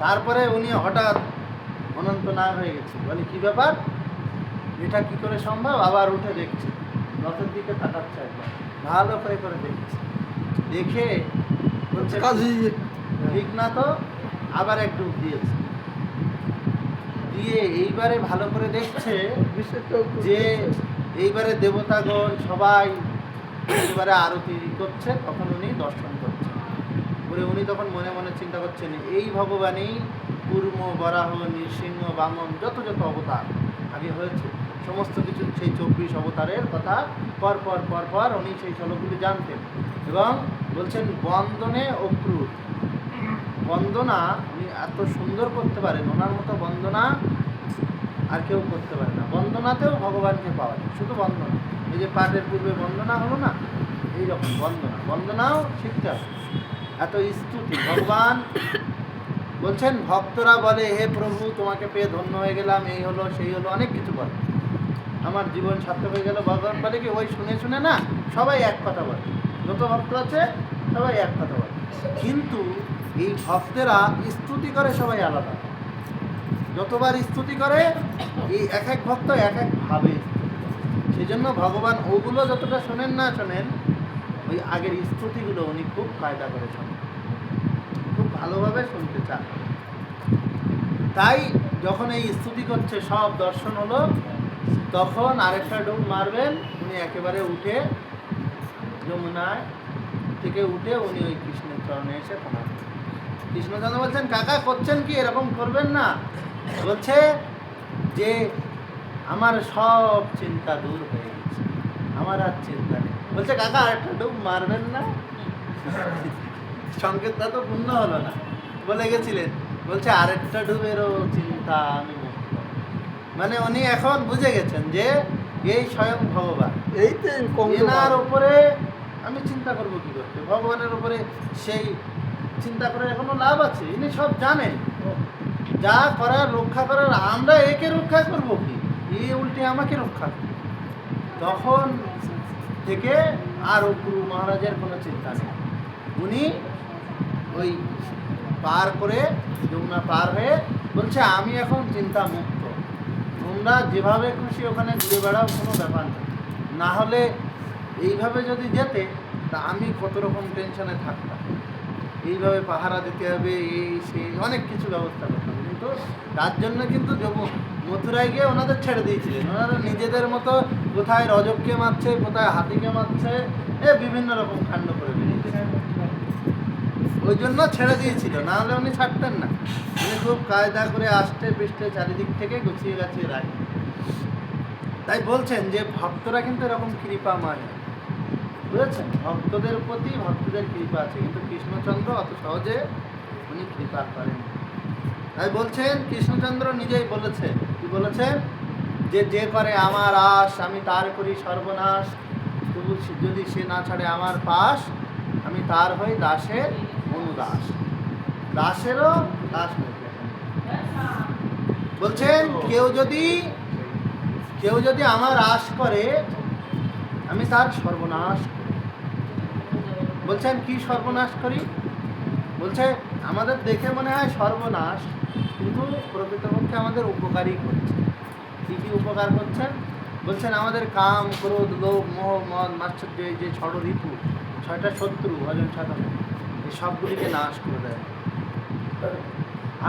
তারপরে উনি হঠাৎ অনন্ত না হয়ে গেছে, বলে কি ব্যাপার, এটা কি করে সম্ভব? আবার উঠে দেখছে, রথের দিকে তাকাচ্ছে, একবার ভালো করে করে দেখছে, দেখে বলছে কাজী ঠিক না তো, আবার এক ডুব দিয়েছে, দিয়ে এইবারে ভালো করে দেখছে যে এইবারে দেবতাগণ সবাই এবারে আরতি করছে, তখন উনি দর্শন করছেন। করে উনি তখন মনে মনে চিন্তা করছেন, এই ভগবানই কুর্ম, বরাহ, নৃসিংহ, বামন, যত যত অবতার আগে হয়েছে, সমস্ত কিছু সেই 24 অবতারের কথা পর পর পর পর উনি সেই শ্লোকগুলি জানতেন। এবং বলছেন বন্দনে অক্রুত, বন্দনা উনি এত সুন্দর করতে পারেন, ওনার মতো বন্দনা আর কেউ করতে পারে না। বন্দনাতেও ভগবানকে পাওয়া যায়, শুধু বন্দনা, এই যে পাঠের পূর্বে বন্দনা হলো না, এইরকম বন্দনা, বন্দনাও শিখতে হবে। এত স্তুতি ভগবান বলছেন, ভক্তরা বলে হে প্রভু তোমাকে পেয়ে ধন্য হয়ে গেলাম, এই হলো সেই হলো, অনেক কিছু বলে, আমার জীবন সার্থক হয়ে গেল। ভগবান বলে কি, ওই শুনে শুনে না সবাই এক কথা বলে, যত ভক্ত আছে সবাই এক কথা বলে, কিন্তু এই ভক্তেরা স্তুতি করে সবাই আলাদা, যতবার স্তুতি করে এই এক এক ভক্ত এক এক ভাবে স্তুতি করে। সেই জন্য ভগবান ওগুলো যতটা শোনেন না শোনেন, ওই আগের স্তুতিগুলো উনি খুব কায়দা করে শোনেন, খুব ভালোভাবে শুনতে চান। তাই যখন এই স্তুতি করছে সব দর্শন হলো, তখন আরেকটা ডুব মারবেন, উনি একেবারে উঠে যমুনায় থেকে উঠে উনি ওই কৃষ্ণের চরণে এসে প্রণাম করেন। কৃষ্ণচন্দ্র বলছেন, কাকা করছেন কি, এরকম করবেন না। বলছে যে আমার সব চিন্তা দূর হয়ে গেছে, আমার আর চিন্তা নেই। বলছে কাকা আরেকটা ডুব মারবেন না? সংকেতটা তো পূর্ণ হলো না, বলে গেছিলেন। বলছে আরেকটা ডুবেরও চিন্তা আমি মুক্ত। মানে উনি এখন বুঝে গেছেন যে এই স্বয়ং ভগবান, এই তো এনার উপরে আমি চিন্তা করবো কি করতে, ভগবানের উপরে সেই চিন্তা করে এখনো লাভ আছে? ইনি সব জানেন, যা করার রক্ষা করার, আমরা একে রক্ষা করবো কি, এ উল্টে আমাকে রক্ষা করবে। তখন থেকে আর গুরু মহারাজের কোনো চিন্তা নেই, উনি ওই পার করে যমুনা পার হয়ে বলছে আমি এখন চিন্তা মুক্ত, তোমরা যেভাবে খুশি ওখানে ঘুরে বেড়াও, কোনো ব্যাপার না। না হলে এইভাবে যদি যেতে, তা আমি কত রকম টেনশনে থাকতাম, এইভাবে পাহারা দিতে হবে, এই সেই অনেক কিছু ব্যবস্থা করতাম। কিন্তু তার জন্য কিন্তু মথুরায় গিয়ে ওনাদের ছেড়ে দিয়েছিলেন, ওনারা নিজেদের মতো কোথায় রজককে মারছে, কোথায় হাতিকে মারছে, বিভিন্ন রকম কাণ্ড করে বেরিয়েছে, ওই জন্য ছেড়ে দিয়েছিল, না হলে উনি ছাড়তেন না। উনি খুব কায়দা করে আষ্টে পৃষ্ঠে চারিদিক থেকে গুছিয়ে গাছিয়ে রাখেন। তাই বলছেন যে ভক্তরা কিন্তু এরকম কৃপা মানে, বুঝেছেন, ভক্তদের প্রতি ভক্তদের কৃপা আছে, কিন্তু কৃষ্ণচন্দ্র অত সহজে উনি কৃপা করেন। তাই বলছেন, কৃষ্ণচন্দ্র নিজেই বলেছেন, কি বলেছেন, যে যে করে আমার আশ আমি তার করি সর্বনাশ, তবু যদি সে না ছাড়ে আমার পাশ, আমি তার হই দাসের অনুদাস, দাসেরও দাস হইতে। বলছেন কেউ যদি আমার আশ করে, আমি তার সর্বনাশ করি। বলছেন কি সর্বনাশ করি? বলছে আমাদের দেখে মনে হয় সর্বনাশ, কিন্তু প্রকৃতপক্ষে আমাদের উপকারই করছে। কী কী উপকার করছেন? বলছেন আমাদের কাম, ক্রোধ, লোভ, মোহ, মদ, মাৎসর্য, এই যে 6 ঋতু, 6টা শত্রু, ভজন সাধন, এই সবগুলিকে নাশ করে দেয়।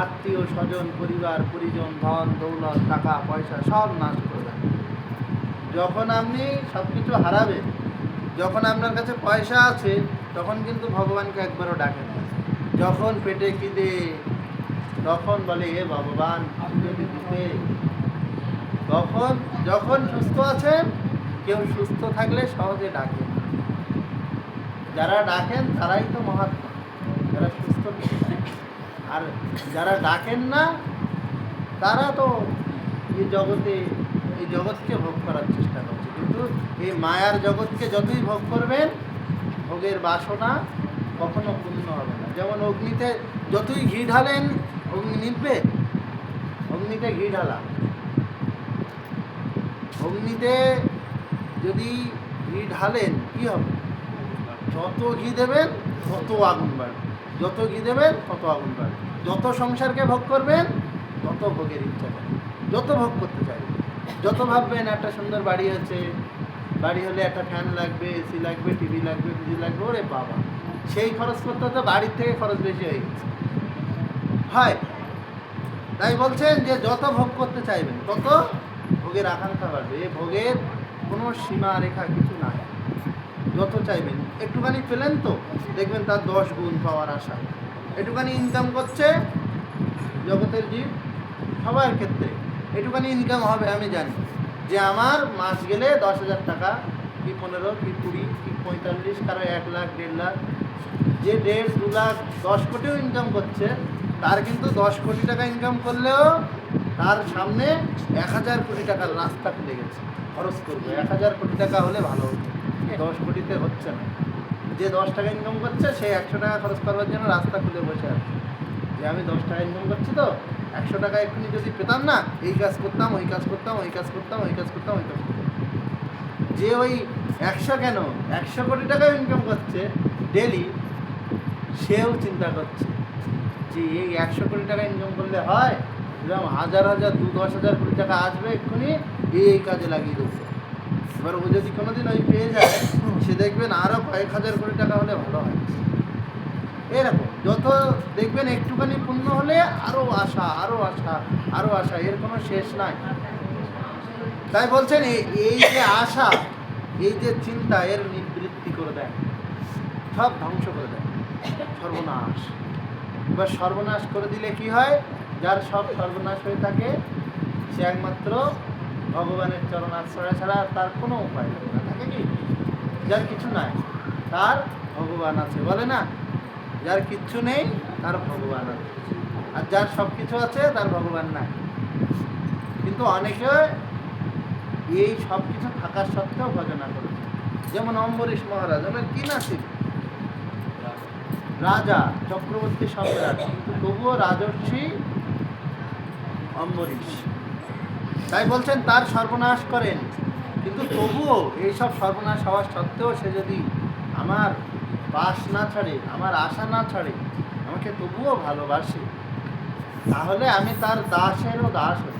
আত্মীয় স্বজন, পরিবার পরিজন, ধন দৌলত, টাকা পয়সা সব নাশ করে দেয়। যখন আপনি সব কিছু হারাবেন, যখন আপনার কাছে পয়সা আছে, তখন কিন্তু ভগবানকে একবারও ডাকেন না। যখন পেটে খিদে, তখন বলে হে ভগবান যদি দিতে। তখন যখন সুস্থ আছেন, কেউ সুস্থ থাকলে সহজে ডাকেন, যারা ডাকেন তারাই তো মহাত্মা, যারা সুস্থ থাকেন। আর যারা ডাকেন না, তারা তো এই জগৎকে ভোগ করার চেষ্টা করছে। কিন্তু এই মায়ার জগৎকে যতই ভোগ করবেন, ভোগের বাসনা কখনো পূর্ণ হবে না। যেমন অগ্নিতে যতই ঘি ঢালেন, অগ্নি নিভবে? অগ্নিতে ঘি ঢালা, অগ্নিতে যদি ঘি ঢালেন কি হবে? যত ঘি দেবেন তত আগুন বাড়বে। যত ঘি দেবেন তত আগুন বাড়বে। যত সংসারকে ভোগ করবেন তত ভোগের ইচ্ছা করবে, যত ভোগ করতে চাইবেন। যত ভাববেন একটা সুন্দর বাড়ি আছে, বাড়ি হলে একটা ফ্যান লাগবে, এসি লাগবে, টিভি লাগবে, ফ্রিজ লাগবে, ওরে বাবা সেই খরচ করতে হতে বাড়ির থেকে খরচ বেশি হয়ে গেছে। হয় তাই বলছেন যে যত ভোগ করতে চাইবেন তত ভোগের আকাঙ্ক্ষা বাড়বে। এই ভোগের কোনো সীমা রেখা কিছু নাই। যত চাইবেন, একটুখানি পেলেন তো দেখবেন তার 10 গুণ পাওয়ার আশা। একটুখানি ইনকাম করছে জগতের জীব, সবার ক্ষেত্রে একটুখানি ইনকাম হবে। আমি জানি যে আমার মাস গেলে 10,000 টাকা, কি 15, কি 20, কি 45, কারো 1 লাখ, 1.5 লাখ। যে 1.5, 2 লাখ, 10 কোটিও ইনকাম করছে, তার কিন্তু 10 কোটি টাকা ইনকাম করলেও তার সামনে 1,000 কোটি টাকার রাস্তা খুলে গেছে। খরচ করবে 1,000 কোটি টাকা হলে ভালো হতো, 10 কোটিতে হচ্ছে না। যে 10 টাকা ইনকাম করছে সে 100 টাকা খরচ করবার জন্য রাস্তা খুলে বসে আছে, যে আমি 10 টাকা ইনকাম করছি তো 100 টাকা এক্ষুনি যদি পেতাম না, এই কাজ করতাম, ওই কাজ করতাম, ওই কাজ করতাম, ওই কাজ করতাম, ওই কাজ করতাম। যে ওই 100 কেন 100 কোটি টাকা ইনকাম করছে ডেলি, সেও চিন্তা করছে যে এই 100 কোটি টাকা ইনকাম করলে হয়, এরকম 1000 10,000 কোটি টাকা আসবে এক্ষুনি, এই কাজে লাগিয়ে দেবো। এবার ও যদি কোনোদিন ওই পেয়ে যায়, সে দেখবেন আরও কয়েক হাজার কোটি টাকা হলে ভালো হয়। এরকম যত দেখবেন একটুখানি পূর্ণ হলে আরও আশা, আরও আশা, আরও আশা, এর কোনো শেষ নাই। তাই বলছেন এই যে আশা, এই যে চিন্তা, এর নিবৃত্তি করে দেয়, সব ধ্বংস করে দেয়, সর্বনাশ। এবার সর্বনাশ করে দিলে কি হয়? যার সব সর্বনাশ হয়ে থাকে সে একমাত্র ভগবানের চরণ আশ্রয় ছাড়া তার কোনো উপায় থাকে না। থাকে কি? যার কিছু নাই তার ভগবান আছে, বলে না? যার কিচ্ছু নেই তার ভগবান আছে, আর যার সব কিছু আছে তার ভগবান নাই। কিন্তু অনেকে এই সব কিছু থাকার সত্ত্বেও ভজনা করেছে। যেমন অম্বরীশ মহারাজ, ওনার কি না ছিল? রাজা, চক্রবর্তী সম্রাট, কিন্তু তবুও রাজর্ষি অম্বরীশ। তাই বলছেন তার সর্বনাশ করেন, কিন্তু তবুও এইসব সর্বনাশ হওয়ার সত্ত্বেও সে যদি আমার বাস না ছাড়ে, আমার আশা না ছাড়ে, আমাকে তবুও ভালোবাসে, তাহলে আমি তার দাসেরও দাস হই।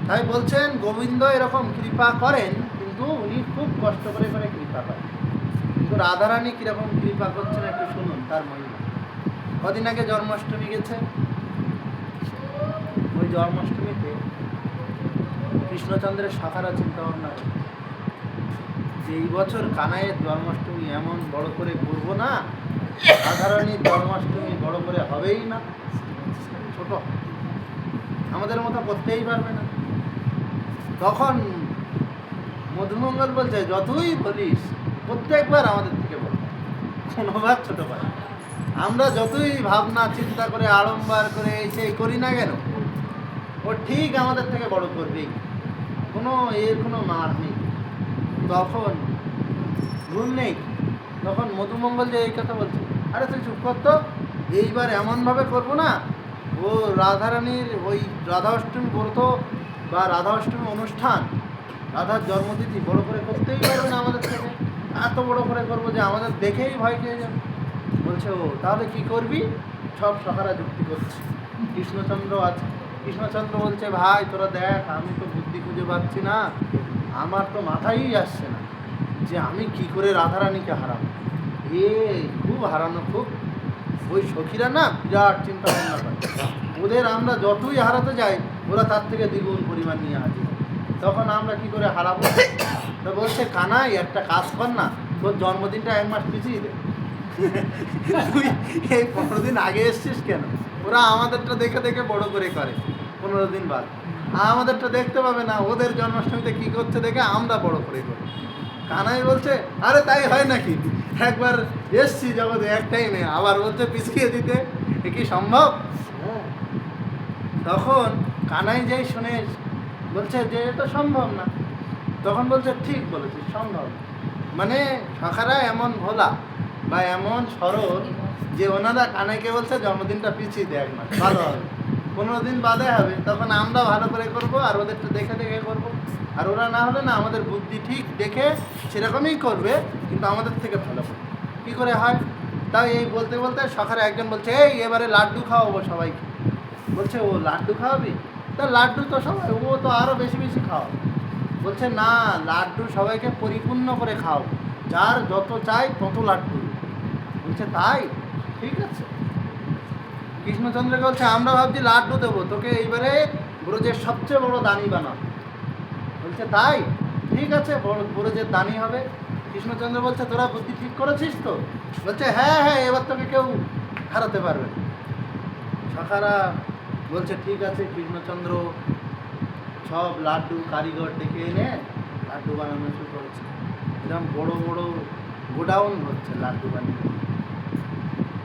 তাই বলছেন গোবিন্দ এরকম কৃপা করেন, কিন্তু উনি খুব কষ্ট করে করে কৃপা করেন। কিন্তু রাধারানী কীরকম কৃপা করছেন একটু শুনুন তার মহিমা। কদিন আগে জন্মাষ্টমী গেছে, ওই জন্মাষ্টমীতে কৃষ্ণচন্দ্রের সখারা চিন্তা ভাবনা করে যে এই বছর কানাইয়ের জন্মাষ্টমী এমন বড় করে করবো না, রাধারানীর জন্মাষ্টমী বড় করে হবেই না, ছোট, আমাদের মতো করতেই পারবে না। তখন মধুমঙ্গল বলছে যতই বলিস প্রত্যেকবার আমাদের থেকে বল, কোনোবার ছোট পাই। আমরা যতই ভাবনা চিন্তা করে আড়ম্বর করে এই সেই করি না কেন, ও ঠিক আমাদের থেকে বড় করবেই, কোনো এর কোনো মার নেই। তখন ভুল নেই, তখন মধুমঙ্গল যে এই কথা বলছে, আরে তুই চুপ করতো, এইবার এমনভাবে করবো না, ও রাধারানীর ওই রাধা অষ্টমী ব্রত বা রাধা অষ্টমী অনুষ্ঠান, রাধার জন্মতিথি বড় করে করতেই পারবে না আমাদের থেকে, এত বড় করে করবো যে আমাদের দেখেই ভয় খেয়ে যাবে। বলছে ও তাহলে কি করবি? সব সখারা যুক্তি করছে, কৃষ্ণচন্দ্র আছে। কৃষ্ণচন্দ্র বলছে ভাই তোরা দেখ, আমি তো বুদ্ধি খুঁজে পাচ্ছি না, আমার তো মাথায়ই আসছে না যে আমি কি করে রাধারানীকে হারাবো। এ খুব হারানো, খুব ওই সখীরা না বিরাট চিন্তা ভাবনা করে, ওদের আমরা যতই হারাতে যাই ওরা তার থেকে দ্বিগুণ পরিমাণ নিয়ে আসে, তখন আমরা কি করে হারাবো? তো বলছে কানাই একটা কাজ কর না, তোর জন্মদিনটা 1 মাস পিছিয়ে দে, তুই এই 15 দিন আগে এসছিস কেন? ওরা আমাদেরটা দেখে দেখে বড় করে করে 15 দিন বাদ, আমাদেরটা দেখতে পাবে না, ওদের জন্মাষ্টমীতে কী করছে দেখে আমরা বড় করে করি। কানাই বলছে আরে তাই হয় নাকি, একবার এসছি জগতে এক টাইমে, আবার বলছে পিছিয়ে দিতে, এ কি সম্ভব? তখন কানাই যেই শুনে বলছে যে এটা সম্ভব না, তখন বলছে ঠিক বলেছিস, সম্ভব। মানে সখারা এমন ভোলা বা এমন সরল যে ওনারা কানাইকে বলছে জন্মদিনটা পিছিয়ে দেয় 1 মাস, ভালো হবে, 15 দিন বাদে হবে, তখন আমরা ভালো করে করব, আর ওদেরটা দেখে দেখে করব। আর ওরা না হলে না আমাদের বুদ্ধি ঠিক দেখে সেরকমই করবে, কিন্তু আমাদের থেকে ভালো করবে। কি করে হয়? তাই এই বলতে বলতে সখারে একজন বলছে, এই এবারে লাড্ডু খাওয়াবো সবাইকে। বলছে, ও লাড্ডু খাওয়াবি? তা লাড্ডু তো সবাই, ও তো আরও বেশি বেশি খাও। বলছে, না, লাড্ডু সবাইকে পরিপূর্ণ করে খাও, যার যত চাই তত লাড্ডু। বলছে, তাই? ঠিক আছে। কৃষ্ণচন্দ্রকে বলছে, আমরা ভাবছি লাড্ডু দেবো তোকে, এইবারে ব্রজের সবচেয়ে বড় দানি বানাবো। বলছে, তাই? ঠিক আছে, ব্রজের দানি হবে। কৃষ্ণচন্দ্র বলছে, তোরা বুদ্ধি ঠিক করেছিস তো? বলছে, হ্যাঁ হ্যাঁ, এবার তোকে কেউ হারাতে পারবে না। সখারা বলছে, ঠিক আছে। কৃষ্ণচন্দ্র সব লাড্ডু কারিগর ডেকে এনে লাড্ডু বানানো শুরু করেছে। এরকম বড় বড় গোডাউন হচ্ছে লাড্ডু বানিয়ে,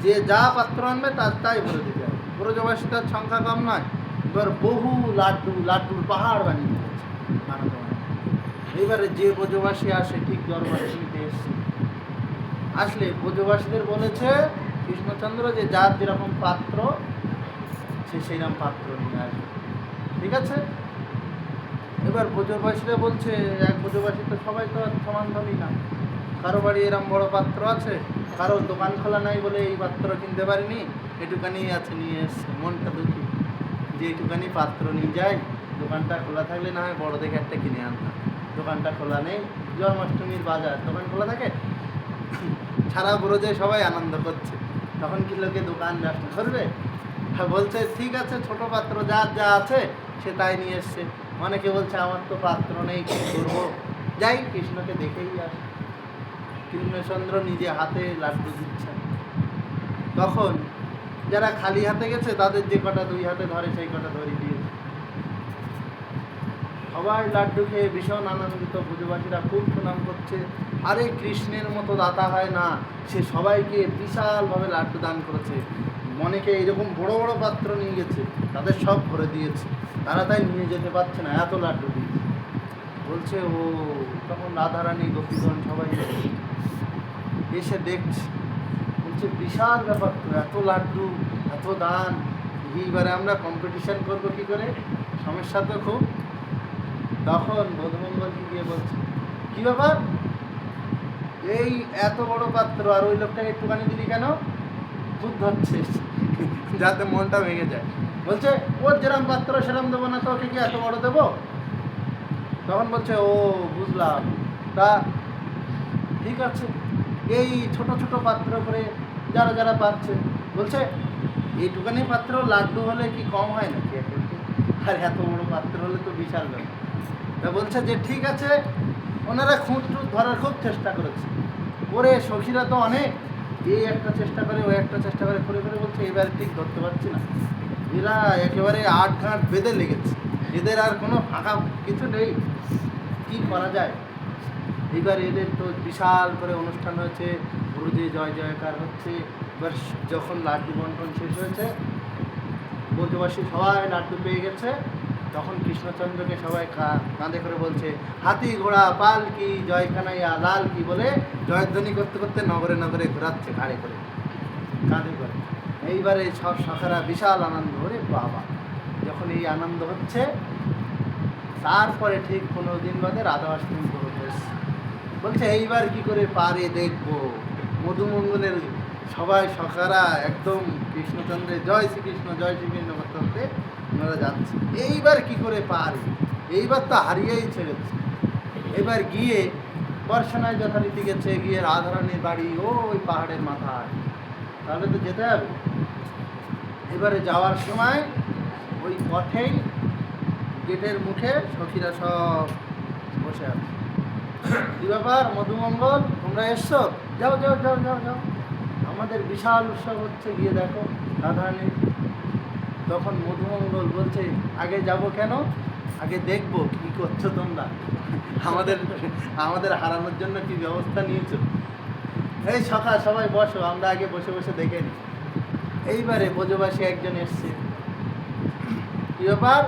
যে যা পাত্র আনবে তাই ভরে দিতে হবে। ব্রজবাসী তার সংখ্যা কম নয়, এবার বহু লাড্ডুর পাহাড় বানিয়ে দিয়েছে বানাতে বানাতে। এইবারে যে ব্রজবাসী আসে, ঠিক দরবারে শুনতে এসছে, আসলে ব্রজবাসীদের বলেছে কৃষ্ণচন্দ্র যে যার যেরকম পাত্র সে সেইরকম পাত্র নিয়ে আসবে, ঠিক আছে? এবার ব্রজবাসীরা বলছে, এক ব্রজবাসী তো সবাই তো আর সমান ধনী না, কারো বাড়ি এরম বড় পাত্র আছে, কারো দোকান খোলা নাই বলে এই পাত্র কিনতে পারিনি, এটুকানি আছে নিয়ে এসছে। মনটা দুঃখী যে এইটুকানি পাত্র নিয়ে যাই, দোকানটা খোলা থাকলে না হয় বড় দেখে একটা কিনে আনতাম। দোকানটা খোলা নেই, জন্মাষ্টমীর বাজার, দোকান খোলা থাকে, সারা ব্রজে সবাই আনন্দ করছে, তখন কি লোকে দোকান ব্যবসা করবে? হ্যাঁ, বলছে, ঠিক আছে, ছোট পাত্র যার যা আছে সে তাই নিয়ে এসছে। অনেকে বলছে, আমার তো পাত্র নেই, কী করবো? যাই, কৃষ্ণকে দেখেই আসে। কৃষ্ণচন্দ্র নিজে হাতে লাড্ডু দিচ্ছেন। তখন যারা খালি হাতে গেছে তাদের যে কটা দুই হাতে ধরে সেই কটা ধরে দিয়েছে। সবাই লাড্ডু খেয়ে ভীষণ আনন্দিত, ব্রজবাসীরা খুব প্রণাম করছে। আরে কৃষ্ণের মতো দাতা হয় না, সে সবাইকে বিশালভাবে লাড্ডু দান করেছে। অনেকে এরকম বড় বড় পাত্র নিয়ে গেছে, তাদের সব ভরে দিয়েছে, তারা তাই নিয়ে যেতে পারছে না, এত লাড্ডু দিয়েছে। বলছে, ও তখন রাধারানী গোপীগণ সবাই এসে দেখছে, বলছে, বিশাল ব্যাপার তো, এত লাড্ডু, এত দান, এইবারে আমরা কম্পিটিশন করবো কি করে? সমস্যা তো খুব। তখন বধুমঙ্গলকে গিয়ে বলছে, কি ব্যাপার, এই এত বড় পাত্র আর ওই লোকটাকে একটুখানি দিলি কেন? খুব ধরছে, যাতে মনটা ভেঙে যায়। বলছে, ওর যেরম পাত্র সেরম দেবো না তো, ওকে কি এত বড় দেবো? তখন বলছে, ও বুঝলাম, তা ঠিক আছে, এই ছোট ছোট পাত্র করে যারা যারা পাচ্ছে, বলছে, এইটুখানি পাত্র লাড্ডু হলে কি কম হয় নাকি? আর এত বড় পাত্র হলে তো বিশাল ব্যাপার। তা বলছে যে ঠিক আছে, ওনারা খুঁত ধরার খুব চেষ্টা করেছে, ওরে সখীরা তো অনেক, এই একটা চেষ্টা করে ওই একটা চেষ্টা করে করে করে, বলছে এবার ঠিক ধরতে পারছি না, এরা একেবারে আট ঘাট বেঁধে লেগেছে, এদের আর কোনো ফাঁকা কিছু নেই, কি করা যায়? এবার এদের তো বিশাল করে অনুষ্ঠান হয়েছে, ব্রজে জয় জয়কার হচ্ছে। এবার যখন লাড্ডু বন্টন শেষ হয়েছে, ব্রজবাসী সবাই লাড্ডু পেয়ে গেছে, তখন কৃষ্ণচন্দ্রকে সবাই কাঁধে করে বলছে, হাতি ঘোড়া পাল কি জয় কানাইয়া লাল কি বলে জয়ধ্বনি করতে করতে নগরে নগরে ঘোরাচ্ছে ঘাড়ে করে, কাঁধে করে। এইবারে সব সখারা বিশাল আনন্দ, ওরে বাবা! যখন এই আনন্দ হচ্ছে, তারপরে ঠিক 15 দিন বাদে রাধাষ্টমী প্রবেশ। বলছে, এইবার কি করে পারে দেখবো। মধুমঙ্গলের সবাই সখারা একদম কৃষ্ণচন্দ্রের জয় শ্রীকৃষ্ণ করতে করতে ওনারা যাচ্ছে, এইবার কি করে পারে, এইবার তো হারিয়েই ছেড়েছে। এবার গিয়ে বর্ষণায় যথারীতি গেছে, গিয়ে রাধারানীর বাড়ি ওই পাহাড়ের মাথায়, তাহলে তো যেতে হবে। এবারে যাওয়ার সময় ওই পথেই গেটের মুখে সখীরা সব বসে আছে। কি ব্যাপার মধুমঙ্গল, তোমরা এসছো? যাও যাও যাও যাও যাও, আমাদের বিশাল উৎসব হচ্ছে, গিয়ে দেখো রাধারানী। তখন মধুমঙ্গল বলছে, আগে যাব কেন, আগে দেখবো কি করছো তোমরা, আমাদের হারানোর জন্য কি ব্যবস্থা নিয়েছো। এই সখা সবাই বসো, আমরা আগে বসে বসে দেখে নিই। এইবারে ব্রজবাসী একজন এসছে। কি ব্যাপার?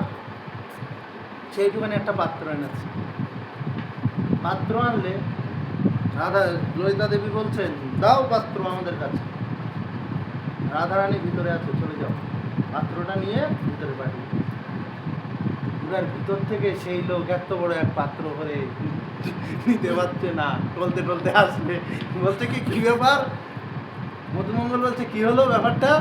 সেইটুখানে একটা পাত্র এনেছে। পাত্র আনলে ললিতা দেবী বলছেন, দাও পাত্র আমাদের কাছে। রাধারানী ভিতরে আছে, চলে যাও, পাত্রটা নিয়ে ভিতরে পাঠিয়ে। এবার ভিতর থেকে সেই লোক এত বড় এক পাত্র করে নিতে পারছে না, বলতে বলতে আসবে, বলছে কি কি ব্যাপার? মধুমঙ্গল বলছে কি হলো ব্যাপারটা?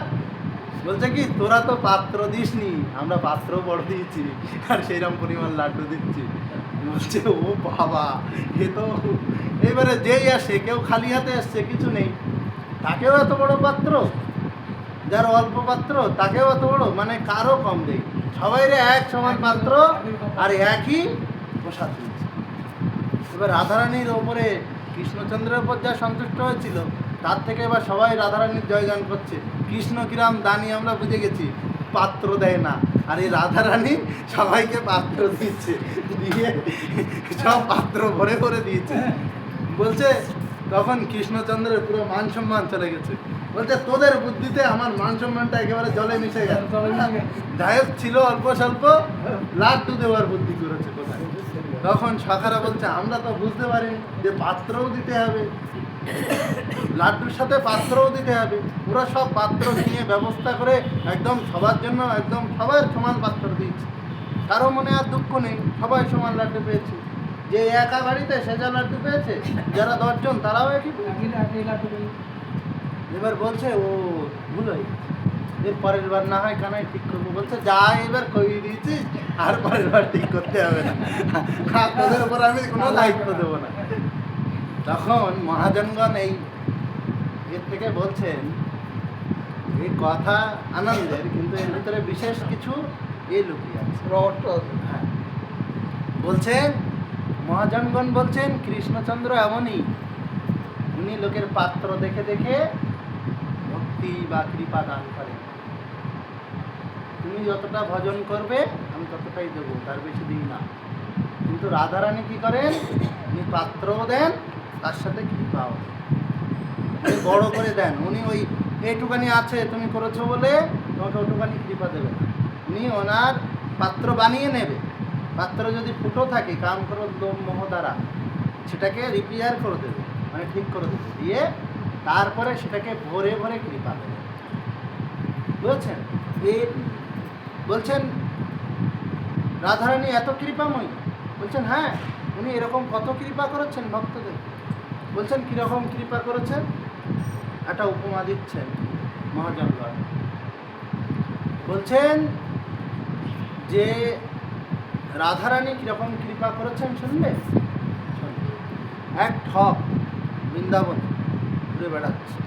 বলছে কি তোরা তো পাত্র দিসনি, আমরা পাত্র বড় দিয়েছি আর সেইরকম পরিমাণ লাড্ডু দিচ্ছি। বলছে ও বাবা, এ তো এবারে যেই আসে কেউ খালি হাতে আসছে কিছু নেই, তাকেও এত বড় পাত্র, যার অল্প পাত্র তাকেও এত বড়, মানে কারো কম দেই, সবাই এক সমান পাত্র আর একই প্রসাদ দিচ্ছে। এবার রাধারানীর ওপরে কৃষ্ণচন্দ্রের ওপর যা সন্তুষ্ট হয়েছিল, তার থেকে এবার সবাই রাধারানীর জয়গান করছে। কৃষ্ণ কিরাম দানি আমরা বুঝে গেছি, পাত্র দেয় না, আর এই রাধারানী সবাইকে পাত্র দিচ্ছে, দিয়ে সব পাত্র ভরে ভরে দিয়েছে। বলছে তখন কৃষ্ণচন্দ্রের পুরো মান সম্মান চলে গেছে। বলছে তোদের বুদ্ধিতে আমার মান সম্মানটা একেবারে জলে মিশে গেল। গায়ক ছিল অল্প স্বল্প, লাড্ডু দেওয়ার বুদ্ধি করেছে কোথায়। তখন সখারা বলছে আমরা তো বুঝতে পারিনি যে পাত্রও দিতে হবে, লাড্ডুর সাথে পাত্রও দিতে হবে। ওরা সব পাত্র নিয়ে ব্যবস্থা করে একদম সবার জন্য একদম সবার সমান পাত্র দিয়েছে, কারো মনে আর দুঃখ নেই, সবাই সমান লাড্ডু পেয়েছে। যে একা বাড়িতে সে যা লাড্ডু পেয়েছে, যারা 10 জন তারাও একই পেয়েছে। এবার বলছে ও ভুল হয়ে গেছে, এর পরের বার না হয় কানাই ঠিক করবো। বলছে যা এবার করিয়ে দিয়েছিস, আর পরের বার ঠিক করতে হবে না, আর তোদের উপর আমি কোনো দায়িত্ব দেবো না। তখন মহাজনগণ এই এর থেকে বলছেন, এই কথা আনন্দের, কিন্তু এর ভিতরে বিশেষ কিছু লুকিয়ে আছে। হ্যাঁ, বলছেন মহাজনগণ বলছেন কৃষ্ণচন্দ্র এমনই, উনি লোকের পাত্র দেখে দেখে ভক্তি বা কৃপা দান করেন। তুমি যতটা ভজন করবে আমি ততটাই দেবো, তার বেশি দিই না। কিন্তু রাধারানী কি করেন, উনি পাত্রও দেন, তার সাথে কৃপাও উনি বড় করে দেন। উনি ওই এইটুকানি আছে তুমি করেছো বলে তোমাকে ওটুকানি কৃপা দেবে না, উনি ওনার পাত্র বানিয়ে নেবে। পাত্র যদি ফুটো থাকে কাম করো লোভ মোহ দ্বারা, সেটাকে রিপেয়ার করে দেবে, মানে ঠিক করে দেবে, দিয়ে তারপরে সেটাকে ভরে ভরে কৃপা দেবে। বুঝেছেন? এই বলছেন রাধারানী এত কৃপাময়ী। বলছেন হ্যাঁ, উনি এরকম কত কৃপা করেছেন ভক্তদের। বলছেন কীরকম কৃপা করেছেন, একটা উপমা দিচ্ছেন মহাজনগণ। বলছেন যে রাধারানী কীরকম কৃপা করেছেন শুনবে। এক ঠক বৃন্দাবন ঘুরে বেড়াচ্ছে।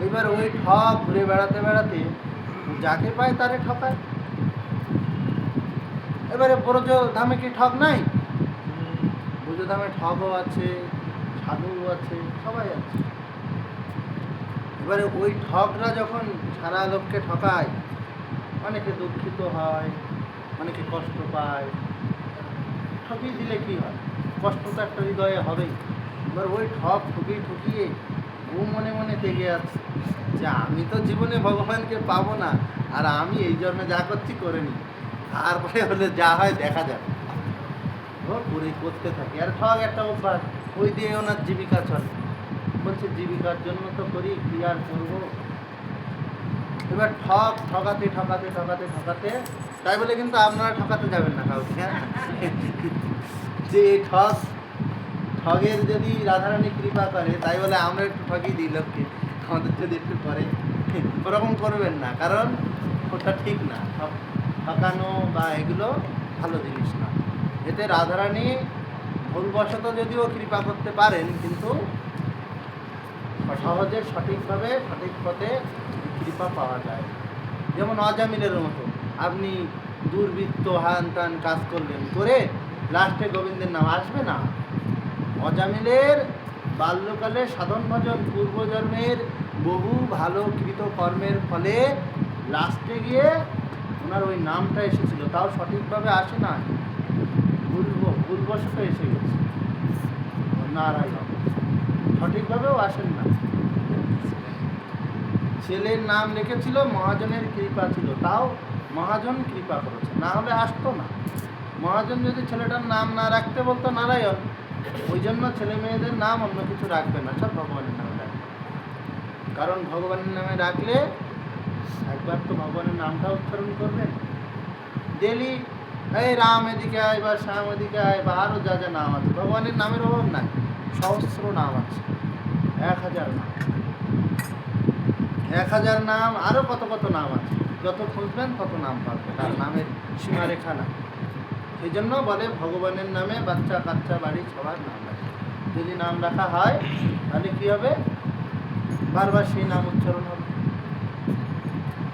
এবার ওই ঠক ঘুরে বেড়াতে বেড়াতে যাকে পায় তারে ঠকায়। এবারে ব্রজ ধামে কি ঠক নাই? ব্রজ ধামে ঠকও আছে, সাধুও আছে, সবাই আছে। এবারে ওই ঠকরা যখন সারা লোককে ঠকায়, অনেকে দুঃখিত হয়, অনেকে কষ্ট পায়। ঠকিয়ে দিলে কি হয়, কষ্ট তো একটা হৃদয়ে হবেই। এবার ওই ঠক ঠকিয়ে ঠকিয়ে ও মনে মনে তেগে আছে যে আমি তো জীবনে ভগবানকে পাবো না, আর আমি এই জন্য যা করছি করে নিই, তারপরে হলে যা হয় দেখা যাবে। ও করে করতে থাকে, আর ঠক একটা অভ্যাস, ওই দিয়ে ওনার জীবিকা চলে। বলছে জীবিকার জন্য তো করি, কি আর করবো। এবার ঠকাতে ঠকাতে ঠকাতে ঠকাতে, তাই বলে কিন্তু আপনারা ঠকাতে যাবেন না কাউকে, হ্যাঁ। যে ঠগের যদি রাধারানী কৃপা করে, তাই বলে আমরা একটু ঠকিয়ে দিই লোককে, আমাদের যদি একটু করে, ওরকম করবেন না, কারণ ওটা ঠিক না। ঠকানো বা এগুলো ভালো জিনিস না। এতে রাধারানী ভুলবশত যদিও কৃপা করতে পারেন, কিন্তু সহজে সঠিকভাবে সঠিক পথে কৃপা পাওয়া যায়। যেমন অজামিলের মতো, আপনি দুর্বৃত্ত হান টান কাজ করলেন, করে লাস্টে গোবিন্দের নাম আসবে না। অজামিলের বাল্যকালে সাধন ভজন পূর্বজন্মের বহু ভালো কৃত কর্মের ফলে লাস্টে গিয়ে ওনার ওই নামটা এসেছিল, তাও সঠিকভাবে আসে না, ভুলবশত এসে গেছে। নারায়ণ সঠিকভাবেও আসেন না। ছেলের নাম রেখেছিল, মহাজনের কৃপা ছিল, তাও মহাজন কৃপা করেছে, না হলে আসতো না। মহাজন যদি ছেলেটার নাম না রাখতে বলতো নারায়ণ, ওই জন্য ছেলে মেয়েদের নাম অন্য কিছু রাখবে না, সব ভগবানের নামে রাখবে। কারণ ভগবানের নামে রাখলে একবার তো ভগবানের নামটা উচ্চারণ করবেন। ডেলি এই রাম এদিকে আয় বা শ্যাম এদিকে আয় বা আরও যা যা নাম আছে, ভগবানের নামের অভাব নাই, সহস্র নাম আছে, 1000 নাম, 1000 নাম, আরও কত কত নাম আছে, যত খুঁজবেন তত নাম পাবেন, তার নামের সীমারেখা না। সেই জন্য বলে ভগবানের নামে বাচ্চা কাচ্চা বাড়ি সবার নাম রাখে। যদি নাম রাখা হয় তাহলে কী হবে, বারবার সেই নাম উচ্চারণ হবে।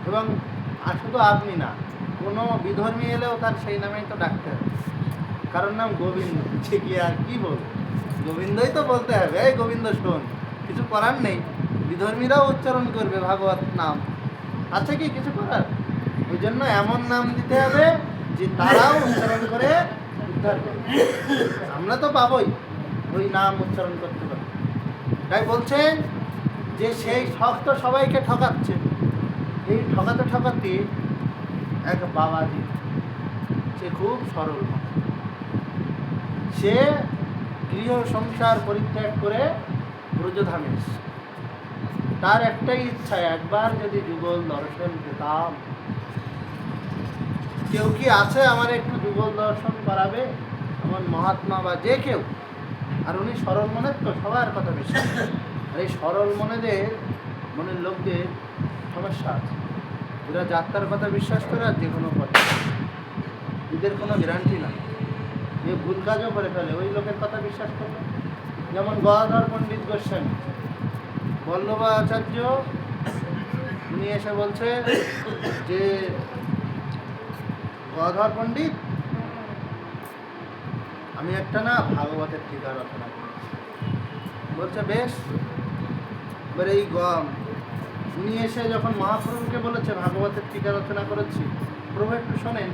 এবং আর শুধু আপনি না, কোনো বিধর্মী এলেও তার সেই নামেই তো ডাকতে হবে, কারণ নাম গোবিন্দ, সে কি আর কি বলবে, গোবিন্দই তো বলতে হবে, এই গোবিন্দ শোন, কিছু করার নেই। বিধর্মীরাও উচ্চারণ করবে ভাগবত নাম, আছে কি কিছু করার? ওই জন্য এমন নাম দিতে হবে যে তারাও উচ্চারণ করে উদ্ধার করবে। আমরা তো পাবোই ওই নাম উচ্চারণ করতে পারবো। তাই বলছেন যে সেই শক্ত সবাইকে ঠকাচ্ছে, এই ঠকাতে ঠকাতে এক বাবাজি, সে খুব সরল, সে গৃহ সংসার পরিত্যাগ করে ব্রজধামে এসেছে। তার একটাই ইচ্ছা, একবার যদি যুগল দর্শন পেতাম। কেউ কি আছে আমার একটু যুগল দর্শন করাবে, এমন মহাত্মা বা যে কেউ? আর উনি সরল মনের, তো সবার কথা বিশ্বাস করেন। আর এই সরল মনের লোকদের সমস্যা আছে, এরা যাত্রার কথা বিশ্বাস করে আর যে কোনো কথা, এদের কোনো গ্যারান্টি না, যে ভুল কাজও করে ফেলে ওই লোকের কথা বিশ্বাস করবে। যেমন গদাধর পণ্ডিত গোস্বামী, বল্লভাচার্য, উনি এসে বলছে যে গদাধর পণ্ডিত, আমি একটা না ভাগবতের টিকা রচনা করেছি। বলছে বেশ। এবার এই উনি এসে যখন মহাপ্রভুকে বলেছে ভাগবতের টিকা রচনা করেছি, প্রভু একটু শোনেন,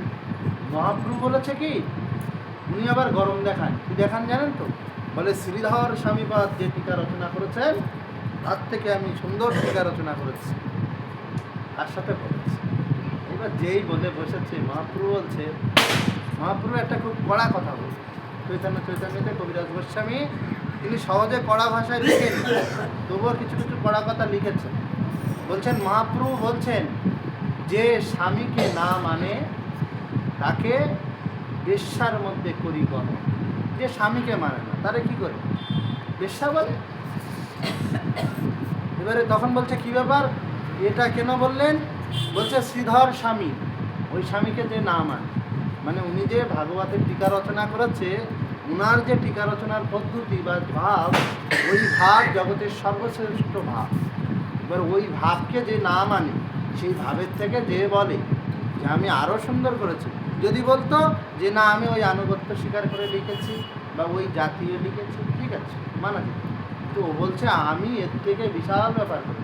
মহাপ্রভু বলেছে কি, উনি আবার গরম দেখান, কি দেখান জানেন তো? বলে শ্রীধর স্বামীপাদ যে টিকা রচনা করেছেন তার থেকে আমি সুন্দর টিকা রচনা করেছি, তার সাথে বলেছি। এবার যেই বলে বসেছে, মহাপ্রভু বলছে, মহাপ্রভু একটা খুব কড়া কথা বলছে। চৈতন্যতে কবিরাজ গোস্বামী তিনি সহজে কড়া ভাষায় লিখেন, তবুও কিছু কিছু কড়া কথা লিখেছেন। বলছেন, মহাপ্রভু বলছেন যে স্বামীকে না মানে তাকে বেশ্যার মধ্যে করি গণ। যে স্বামীকে মানে না তারে কি করে বেশ্যা বলে? এবারে তখন বলছে কি ব্যাপার, এটা কেন বললেন? বলছে শ্রীধর স্বামী, ওই স্বামীকে যে না মানে উনি যে ভাগবতের টিকা রচনা করেছে, উনার যে টিকা রচনার পদ্ধতি বা ভাব, ওই ভাব জগতের সর্বশ্রেষ্ঠ ভাব। এবার ওই ভাবকে যে না মানে, সেই ভাবের থেকে যে বলে যে আমি আরও সুন্দর করেছি, যদি বলতো যে না আমি ওই আনুগত্য স্বীকার করে লিখেছি বা ওই জাতীয় লিখেছি, ঠিক আছে মানা যেত। তো ও বলছে আমি এর থেকে বিশাল ব্যাপার করি।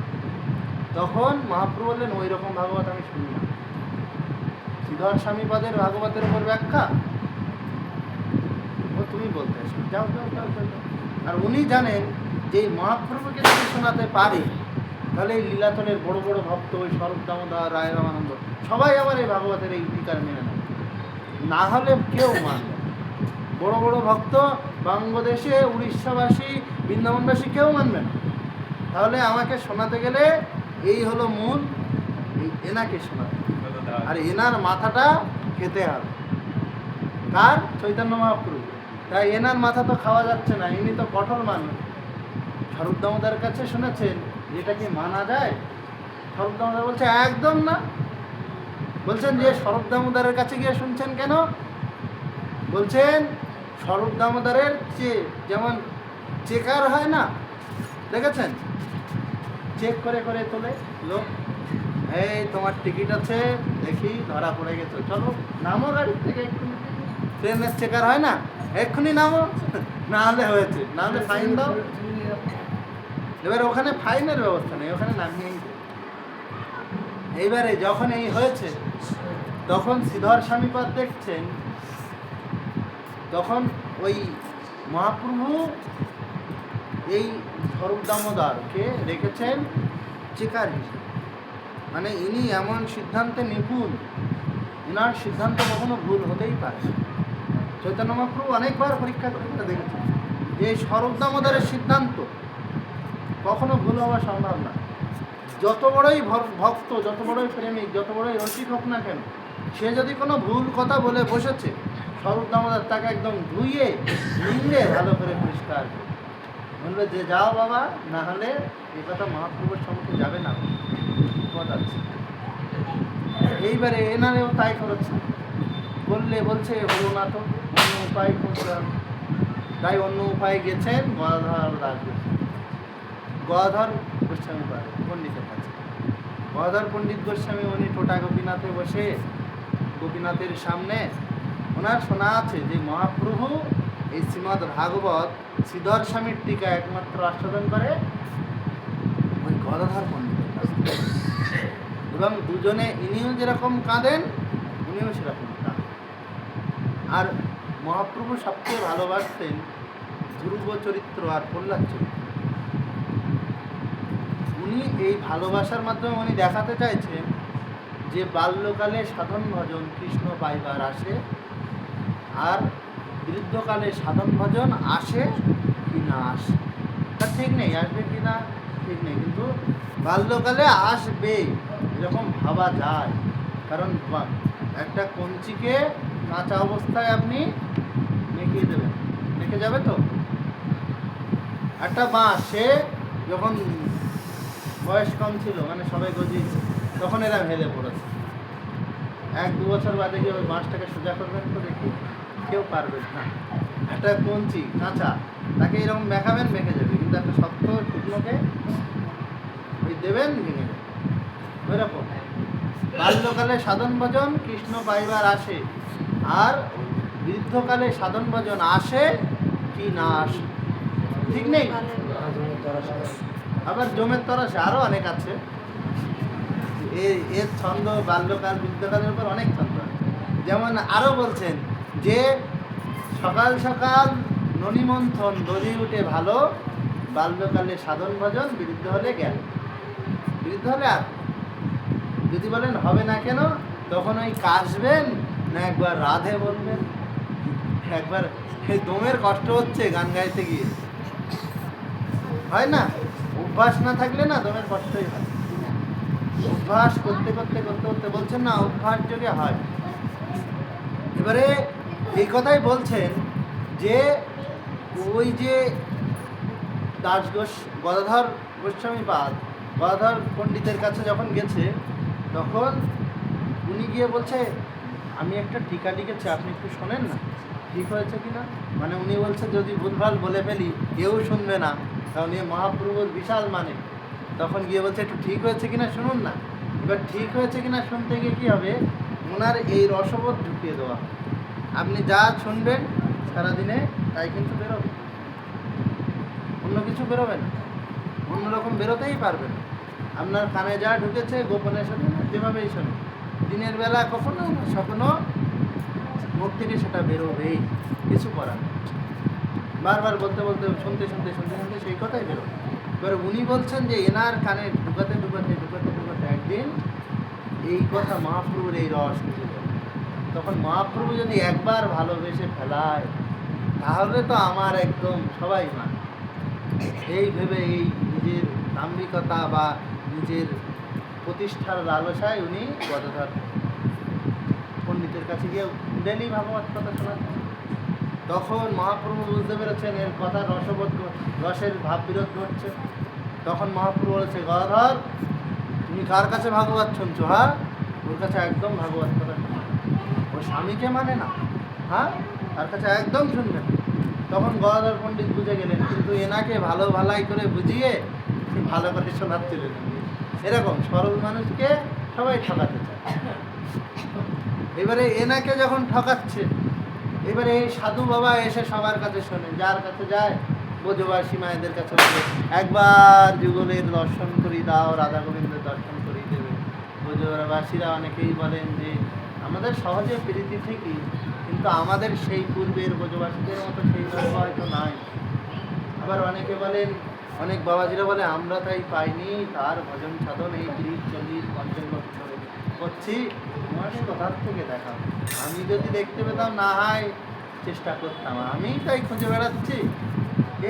তখন মহাপ্রভু বললেন, ওই রকম ভাগবত আমি শুনি না। শ্রীধর স্বামীপাদের ভাগবতের উপর ব্যাখ্যা ও তুমি বলতে আসো, যাও যাও যাও যাও। আর উনি জানেন যে এই মহাপ্রভুকে যদি শোনাতে পারে, তাহলে এই লীলাচলের বড় বড় ভক্ত, ওই স্বরূপ দামোদর, রায় রামানন্দ, সবাই আবার এই ভাগবতের এই টিকার মেনে নেয়, না হলে কেউ মানবে। বড় বড় ভক্ত বাংলাদেশে, উড়িষ্যাবাসী, বৃন্দাবনবাসী কেউ মানবে না। তাহলে আমাকে শোনাতে গেলে এই হলো মূল, এই এনাকে শোনাতে, আর এনার মাথাটা খেতে হবে। কার? চৈতন্য মহাপ্রভু। তাই এনার মাথা তো খাওয়া যাচ্ছে না, ইনি তো কঠোর মানুষ। স্বরূপ দামোদরের কাছে শুনেছেন যেটা কি মানা যায়? স্বরূপ দামোদর বলছে একদম না। বলছেন যে স্বরূপ দামোদরের কাছে গিয়ে শুনছেন কেন? বলছেন স্বরূপ দামোদরের যেমন চেকার হয় না, দেখেছেন? চেক করে করে তোলে লোক, এই তোমার টিকিট আছে, দেখি ধরা পড়ে গেছে, চলো নামো গাড়ির থেকে এক্ষুনি। ট্রেনের চেকার হয় না, এক্ষুনি নামো, না হলে হয়েছে, না হলে ফাইন দাও। এবার ওখানে ফাইনের ব্যবস্থা নেই, ওখানে নামিয়েই দেয়। এইবারে যখন এই হয়েছে, তখন শ্রীধর স্বামীপাদ দেখছেন, তখন ওই মহাপ্রভু এই স্বরূপ দামোদরকে রেখেছেন চেকার হিসেবে। মানে ইনি এমন সিদ্ধান্তে নিপুণ, এনার সিদ্ধান্ত কখনো ভুল হতেই পারে। চৈতন্য মহাপ্রভু অনেকবার পরীক্ষা করে দেখেছেন যে এই স্বরূপ দামোদরের সিদ্ধান্ত কখনো ভুল হওয়া সম্ভব না। যত বড়ই ভক্ত, যত বড়ই প্রেমিক, যত বড়ই রসিক হোক না কেন, সে যদি কোনো ভুল কথা বলে বসেছে, স্বরূপ দামোদর তাকে একদম ধুইয়ে নিংড়ে ভালো করে পরিষ্কার করে বলবে যে যাও বাবা, না হলে এ কথা মহাপ্রভুর সম্মুখে যাবে না, বিপদ আছে। এইবারে এনারেও তাই করেছে, বলছে হলো না তো, অন্য উপায় খুঁজতে হবে। তাই অন্য উপায়ে গেছেন গদাধর দাস গদাধর গোস্বামী পণ্ডিতের কাছে। গদাধর পণ্ডিত গোস্বামী উনি টোটা গোপীনাথে বসে, গোপীনাথের সামনে ওনার শোনা আছে যে মহাপ্রভু এই শ্রীমদ ভাগবত শ্রীধর স্বামীর টিকা একমাত্র আস্বাদন করে ওই গদাধর পণ্ডিতের কাছে। এবং দুজনে ইনিও যেরকম কাঁদেন, উনিও সেরকম কাঁদেন। আর মহাপ্রভু সবচেয়ে ভালোবাসতেন ধ্রুব চরিত্র আর প্রহ্লাদ চরিত্র। উনি এই ভালোবাসার মাধ্যমে উনি দেখাতে চাইছেন যে বাল্যকালে সাধন ভজন কৃষ্ণ পাইবার আসে, আর বৃদ্ধকালে সাধন ভজন আসে কি না আসে তা ঠিক নেই, আসবে কি না ঠিক নেই, কিন্তু বাল্যকালে আসবে এরকম ভাবা যায়। কারণ একটা কঞ্চিকে কাঁচা অবস্থায় আপনি মেখে দেবেন, মেখে যাবে তো। একটা বাঁশ সে যখন বয়স কম ছিল, মানে সবাই গজিয়েছে, তখন এরা হেলে পড়েছে। 1-2 বছর বাদে গিয়ে ওই বাঁশটাকে সোজা করবেন তো দেখি, কেউ পারবে না। একটা কঞ্চি কাঁচা, তাকে এরকম মেখাবেন, মেখে যাবে, কিন্তু একটা শক্ত শুকনোকে ওই দেবেন, ভেঙে যাবে। ওইরকম বাল্যকালে সাধন ভজন কৃষ্ণ পাইবার আসে, আর বৃদ্ধকালে সাধন ভজন আসে কি না আসে ঠিক নেই। আবার জমের তরাসে আরও অনেক আছে। এর ছন্দ বাল্যকাল বৃদ্ধকালের উপর অনেক ছন্দ আছে। যেমন আরও বলছেন যে সকাল সকাল ননিমন্থন দধি উঠে ভালো, বাল্যকালে সাধন ভজন, বৃদ্ধ হলে জ্ঞান। বৃদ্ধ হলে আর যদি বলেন হবে না কেন, তখন ওই কাশবেন না একবার রাধে বলবেন। একবার এই দমের কষ্ট হচ্ছে গান গাইতে গিয়ে, হয় না? অভ্যাস না থাকলে না দমের কষ্টই হয়। অভ্যাস করতে করতে করতে করতে বলছেন না, অভ্যাস যোগে হয়। এবারে এই কথাই বলছেন যে ওই যে গদাধর গোস্বামী পাদ গদাধর পণ্ডিতের কাছে যখন গেছে, তখন উনি গিয়ে বলছে আমি একটা টিকা লিখেছি, আপনি একটু শোনেন না, ঠিক হয়েছে কি না। মানে উনি বলছে যদি ভুলভাল বলে ফেলি কেউ শুনবে না, কারণ এ মহাপ্রভুর বিশাল মানে। তখন গিয়ে বলছে একটু ঠিক হয়েছে কিনা শুনুন না। এবার ঠিক হয়েছে কিনা শুনতে গিয়ে কী হবে, ওনার এই রসবোধ ঢুকিয়ে দেওয়া। আপনি যা শুনবেন সারাদিনে তাই কিন্তু বেরোবে, অন্য কিছু বেরোবে না, অন্যরকম বেরোতেই পারবে না। আপনার কানে যা ঢুকেছে গোপনে শোনেন, যেভাবেই শোনেন, দিনের বেলা কখনো স্বপ্ন মুখ থেকে সেটা বেরোবেই, কিছু করার নেই। বারবার বলতে বলতে শুনতে শুনতে শুনতে শুনতে সেই কথাই বেরোবে। এবার উনি বলছেন যে এনার কানে ঢুকাতে ঢুকাতে ঢুকাতে ঢুকাতে একদিন এই কথা মহাপ্রভুর এই রস বুঝে যাবে। তখন মহাপ্রভু যদি একবার ভালোবেসে ফেলায়, তাহলে তো আমার একদম সবাই মানে। এই ভেবে এই নিজের দাম্ভিকতা বা নিজের প্রতিষ্ঠার লালসায় উনি গদাধর পণ্ডিতের কাছে গিয়ে ডেলি ভাগবত কথা শোনাচ্ছেন। তখন মহাপ্রভু বুঝতে পেরেছেন এর কথা রসের ভাব বিরোধ ঘটছে। তখন মহাপ্রভু বলেছে, গদাধর তুমি কার কাছে ভাগবত শুনছো? হ্যাঁ, ওর কাছে একদম ভাগবত কথা শুনবে, ও স্বামীকে মানে না, হ্যাঁ, তার কাছে একদম শুনবে না। তখন গদাধর পণ্ডিত বুঝে গেলেন, কিন্তু এনাকে ভালো ভালাই করে বুঝিয়ে ভালো করে শোনাচ্ছিলেন। এরকম সরল মানুষকে সবাই ঠকাতে চায়। এবারে এনাকে যখন ঠকাচ্ছে, এবারে এই সাধু বাবা এসে সবার কাছে শোনে, যার কাছে যায় ব্রজবাসী মায়েদের কাছে বলে একবার যুগলের দর্শন করি দাও, রাধা গোবিন্দের দর্শন করিয়ে দেবে। ব্রজবাসীরা অনেকেই বলেন যে আমাদের সহজে প্রীতি ঠিকই, কিন্তু আমাদের সেই পূর্বের ব্রজবাসীদের মতো সেই ভাব হয়তো নাই। আবার অনেকে বলেন, অনেক বাবাজিরা বলে আমরা তাই পাইনি, তার ভজন সাধন এই 30-40-50 বছর করছি, তোমার কোথার থেকে দেখা। আমি যদি দেখতে পেতাম না হয় চেষ্টা করতাম, আমি তাই খুঁজে বেড়াচ্ছি।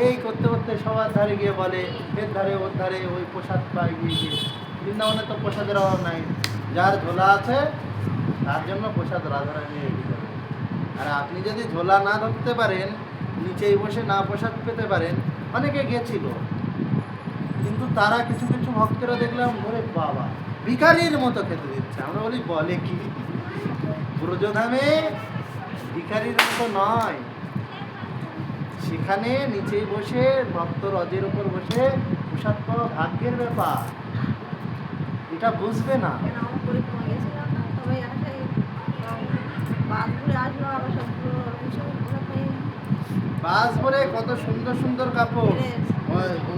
এই করতে করতে সবার ধারে গিয়ে বলে, এর ধারে ওর ধারে ওই প্রসাদ পাই গিয়ে গিয়ে। বৃন্দাবনে তো প্রসাদের অভাব নাই, যার ঝোলা আছে তার জন্য প্রসাদ রাধারানী রেডি করে। আর আপনি যদি ঝোলা না ধরতে পারেন, নিচেই বসে না প্রসাদ পেতে পারেন, অনেকে গেছিল, কিন্তু তারা কিছু কিছু ভক্তরা দেখলাম ওরে বাবা ভিখারির মতো খেতে দিচ্ছে। আমরা বলি বলে কি, ব্রজধামে ভিখারির মতো নয়, সেখানে নিচেই বসে ভক্ত রজের উপর বসে প্রসাদ পাওয়া ভাগ্যের ব্যাপার, এটা বুঝবে না। আমার পরিক্রমা গেছিলাম না, তবে আসে বাস ঘুরে আসলো আবার সবগুলো বাস ভরে কত সুন্দর সুন্দর কাপড়, Yes. ওই